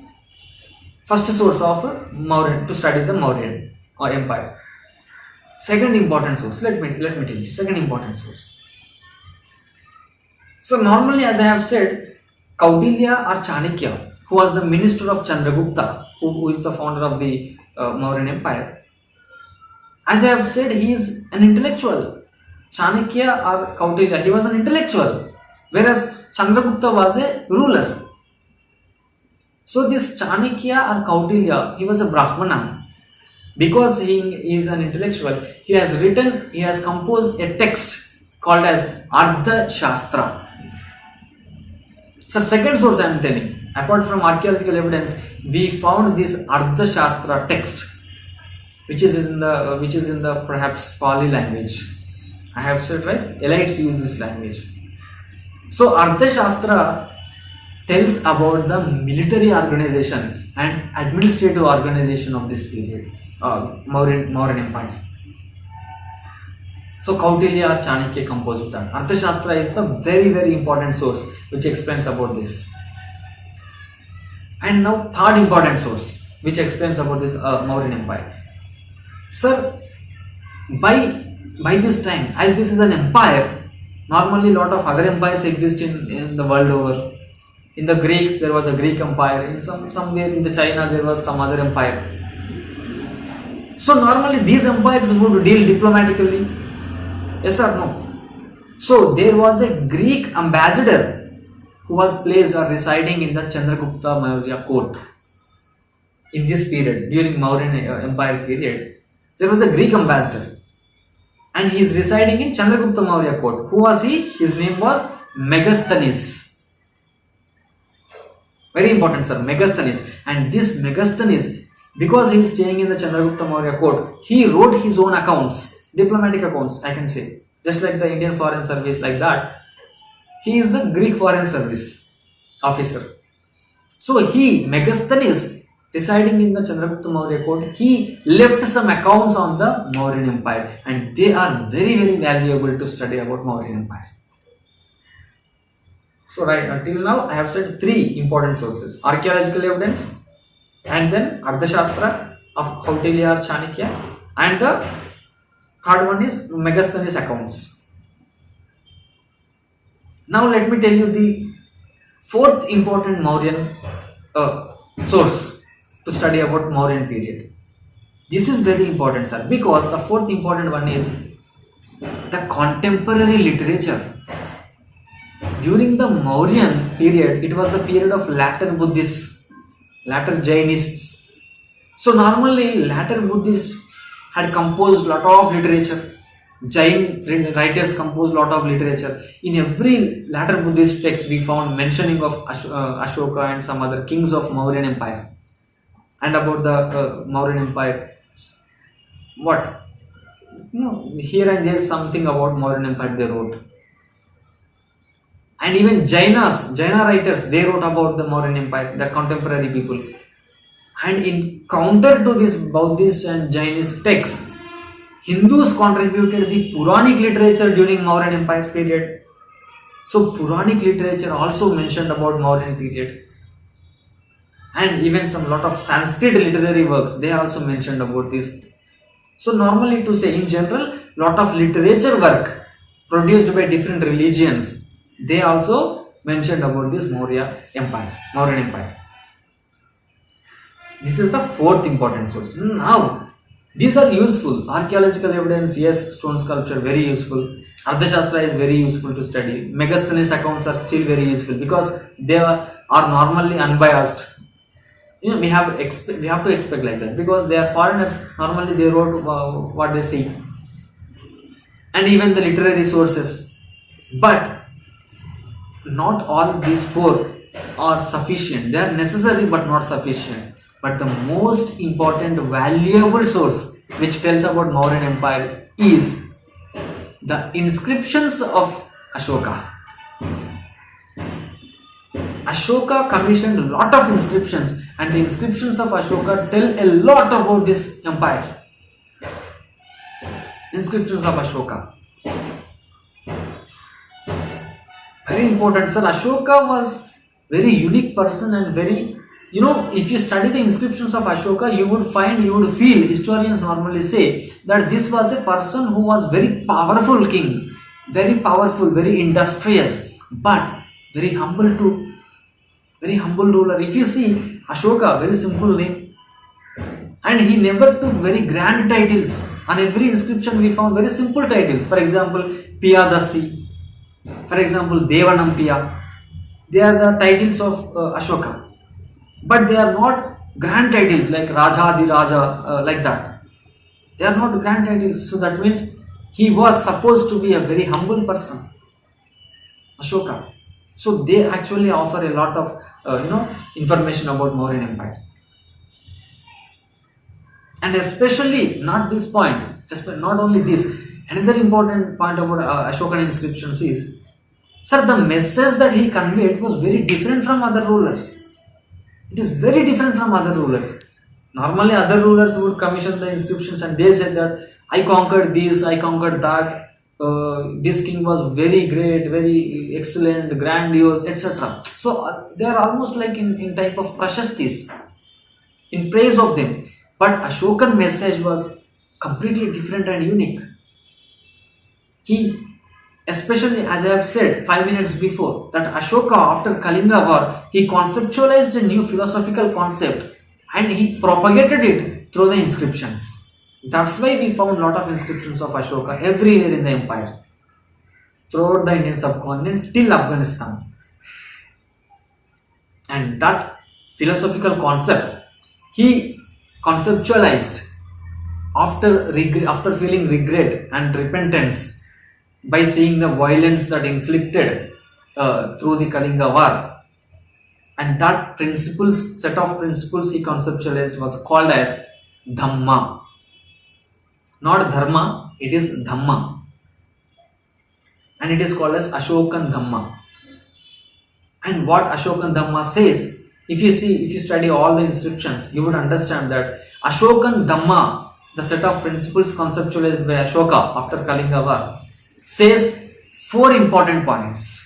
First source of Mauryan to study the Mauryan or empire. Second important source, let me tell you, second important source. So normally, as I have said, Kautilya or Chanakya, who was the minister of Chandragupta, who is the founder of the Mauryan empire, as I have said, he is an intellectual. Chanakya or Kautilya, he was an intellectual, whereas Chandragupta was a ruler. So this Chanakya or Kautilya, he was a Brahmana. Because he is an intellectual, he has composed a text called as Ardha Shastra. So second source I am telling, apart from archaeological evidence, we found this Ardha Shastra text, which is in the perhaps Pali language. I have said, right? Elites use this language. So Ardha Shastra tells about the military organization and administrative organization of this period, Mauryan empire. So Kautilya or Chanakya composed that. Arthashastra is the very, very important source which explains about this. And now third important source which explains about this Mauryan empire. Sir, by this time, as this is an empire, normally lot of other empires exist in the world over. In the Greeks there was a Greek empire, in somewhere in the China there was some other empire. So normally these empires would deal diplomatically. Yes or no? So there was a Greek ambassador who was placed or residing in the Chandragupta Maurya court. In this period, during Mauryan empire period, there was a Greek ambassador and he is residing in Chandragupta Maurya court. Who was he? His name was Megasthenes. Very important, sir, Megasthenes. And this Megasthenes, because he is staying in the Chandragupta Maurya court, he wrote his own accounts, diplomatic accounts, I can say, just like the Indian Foreign Service, like that. He is the Greek Foreign Service officer. So he, Megasthenes, residing in the Chandragupta Maurya court, he left some accounts on the Mauryan empire, and they are very, very valuable to study about Mauryan empire. So right until now I have said three important sources: archaeological evidence, and then Ardhashastra of Kautilya or Chanakya, and the third one is Megasthenes accounts. Now let me tell you the fourth important Mauryan source to study about Mauryan period. This is very important, sir, because the fourth important one is the contemporary literature. During the Mauryan period, it was the period of latter Buddhists, latter Jainists. So normally latter Buddhists had composed lot of literature. Jain writers composed lot of literature. In every latter Buddhist text we found mentioning of Ashoka and some other kings of Mauryan empire. And about the Mauryan empire, what? Here and there something about Mauryan empire they wrote. And even Jaina writers, they wrote about the Mauryan empire, the contemporary people. And in counter to this Buddhist and Jainist texts, Hindus contributed the Puranic literature during Mauryan empire period. So Puranic literature also mentioned about Mauryan period. And even some lot of Sanskrit literary works, they also mentioned about this. So normally to say in general, lot of literature work produced by different religions, they also mentioned about this Mauryan empire. This is the fourth important source. Now, these are useful. Archaeological evidence, yes, stone sculpture, very useful. Ardhashastra is very useful to study. Megasthenes accounts are still very useful because they are normally unbiased. We have to expect like that because they are foreigners. Normally they wrote what they see. And even the literary sources. But not all these four or sufficient. They are necessary but not sufficient. But the most important valuable source which tells about Mauryan Empire is the inscriptions of Ashoka. Ashoka commissioned a lot of inscriptions, and the inscriptions of Ashoka tell a lot about this empire. Inscriptions of Ashoka. Very important, sir. Ashoka was very unique person and very, if you study the inscriptions of Ashoka, you would feel, historians normally say that this was a person who was very powerful king, very powerful, very industrious, but very humble ruler. If you see Ashoka, very simple name, and he never took very grand titles. On every inscription we found very simple titles. For example, Piyadasi, for example, Devanampiya. They are the titles of Ashoka, but they are not grand titles like Rajadi Raja, like that. They are not grand titles. So that means he was supposed to be a very humble person, Ashoka. So they actually offer a lot of information about Mauryan Empire. And especially not this point, not only this, another important point about Ashokan inscriptions is, sir, the message that he conveyed was very different from other rulers. It is very different from other rulers. Normally other rulers would commission the inscriptions and they said that I conquered this, I conquered that, this king was very great, very excellent, grandiose, etc. So they are almost like in type of prashastis, in praise of them. But Ashokan message was completely different and unique. He, especially as I have said 5 minutes before, that Ashoka after Kalinga war, he conceptualized a new philosophical concept and he propagated it through the inscriptions. That's why we found a lot of inscriptions of Ashoka everywhere in the empire, throughout the Indian subcontinent till Afghanistan. And that philosophical concept he conceptualized after feeling regret and repentance by seeing the violence that inflicted through the Kalinga war. And that set of principles he conceptualized was called as Dhamma. Not Dharma, it is Dhamma. And it is called as Ashokan Dhamma. And what Ashokan Dhamma says, if you study all the inscriptions, you would understand that Ashokan Dhamma, the set of principles conceptualized by Ashoka after Kalinga war, says 4 important points.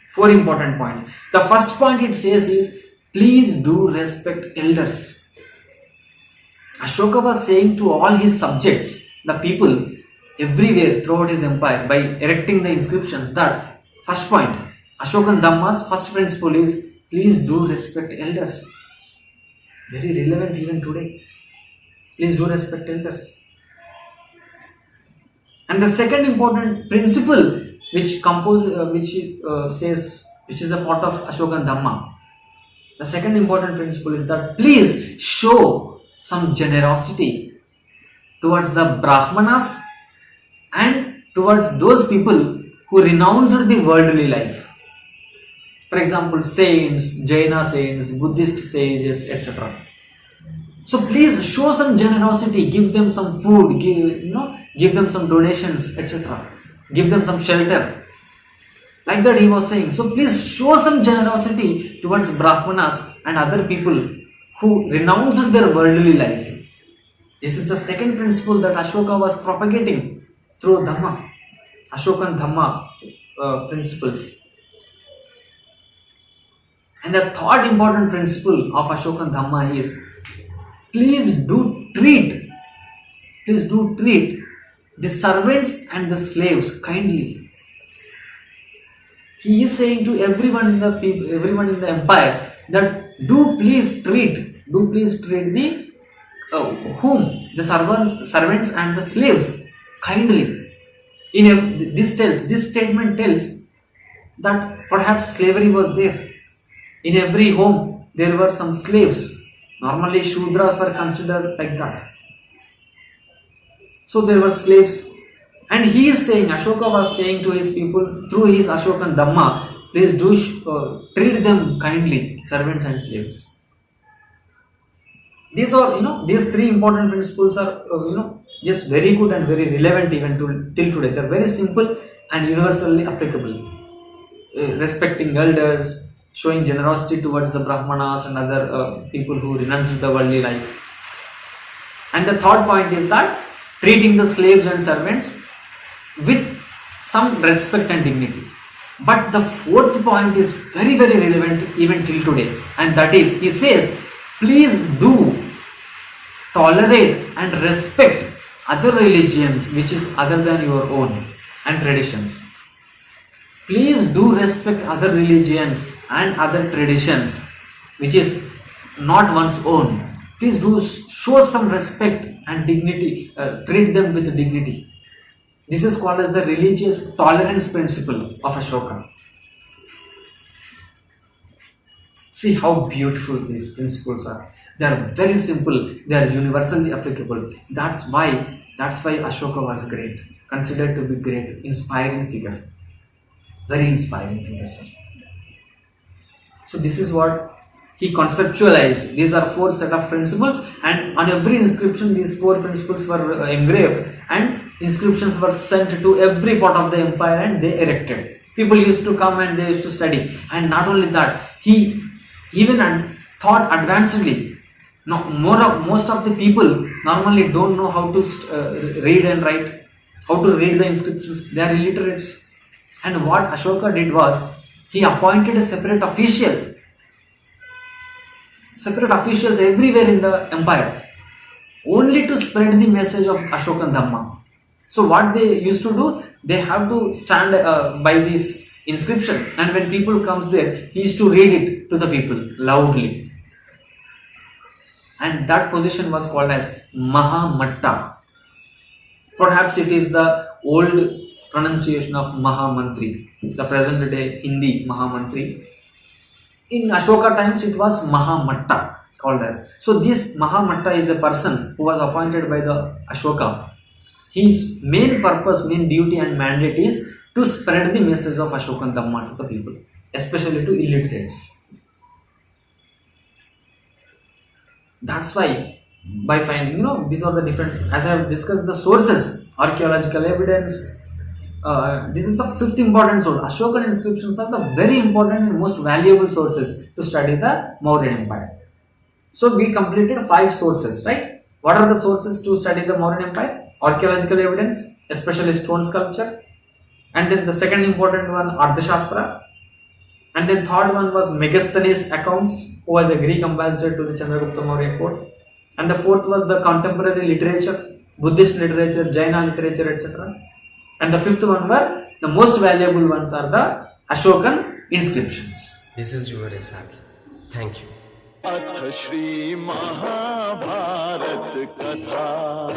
4 important points. The first point it says is, please do respect elders. Ashoka was saying to all his subjects, the people everywhere throughout his empire, by erecting the inscriptions, that first point, Ashokan Dhamma's first principle is, please do respect elders. Very relevant even today. Please do respect elders. And the second important principle which is a part of Ashokan Dhamma, the second important principle is that please show some generosity towards the Brahmanas and towards those people who renounced the worldly life. For example, saints, Jaina saints, Buddhist sages, etc. So please show some generosity, give them some food, give them some donations, etc. Give them some shelter. Like that he was saying. So please show some generosity towards Brahmanas and other people who renounced their worldly life. This is the second principle that Ashoka was propagating through Dhamma, Ashokan Dhamma principles. And the third important principle of Ashokan Dhamma is, please do treat the servants and the slaves kindly. He is saying to everyone in the empire that do please treat the the servants and the slaves kindly. This statement tells that perhaps slavery was there. In every home there were some slaves. Normally Shudras were considered like that. So there were slaves. And he is saying, Ashoka was saying to his people through his Ashokan Dhamma, Please do treat them kindly, servants and slaves. These are, these three important principles are, just very good and very relevant even till today. They are very simple and universally applicable. Respecting elders, showing generosity towards the Brahmanas and other people who renounced the worldly life. And the third point is that treating the slaves and servants with some respect and dignity. But the fourth point is very, very relevant even till today, and that is, he says, please do tolerate and respect other religions which is other than your own and traditions. Please do respect other religions and other traditions which is not one's own. Please do show some respect and dignity, treat them with dignity. This is called as the religious tolerance principle of Ashoka. See how beautiful these principles are. They are very simple, they are universally applicable. That's why Ashoka was great, considered to be great, inspiring figure. Very inspiring figure, sir. So this is what he conceptualized. These are four set of principles, and on every inscription these four principles were engraved, and inscriptions were sent to every part of the empire and they erected. People used to come and they used to study. And not only that, he even thought advancedly. Now, most of the people normally don't know how to read and write, how to read the inscriptions. They are illiterates. And what Ashoka did was, he appointed a separate officials everywhere in the empire, only to spread the message of Ashokan Dhamma. So what they used to do, they have to stand by this inscription, and when people comes there, he used to read it to the people loudly. And that position was called as Mahamatta. Perhaps it is the old pronunciation of Mahamantri, the present day Hindi Mahamantri. In Ashoka times it was Mahamatta called as. So this Mahamatta is a person who was appointed by the Ashoka. His main purpose, main duty and mandate is to spread the message of Ashokan Dhamma to the people, especially to illiterates. That's why, by finding, these are the different, as I have discussed, the sources, archaeological evidence. This is the fifth important source. Ashokan inscriptions are the very important and most valuable sources to study the Mauryan Empire. So we completed 5 sources, right? What are the sources to study the Mauryan Empire? Archaeological evidence, especially stone sculpture. And then the second important one, Arthashastra. And then third one was Megasthenes accounts, who was a Greek ambassador to the Chandragupta Maurya court. And the fourth was the contemporary literature, Buddhist literature, Jaina literature, etc. And the fifth one were, the most valuable ones are the Ashokan inscriptions. This is your SRK. Thank you. अथ श्री महाभारत कथा।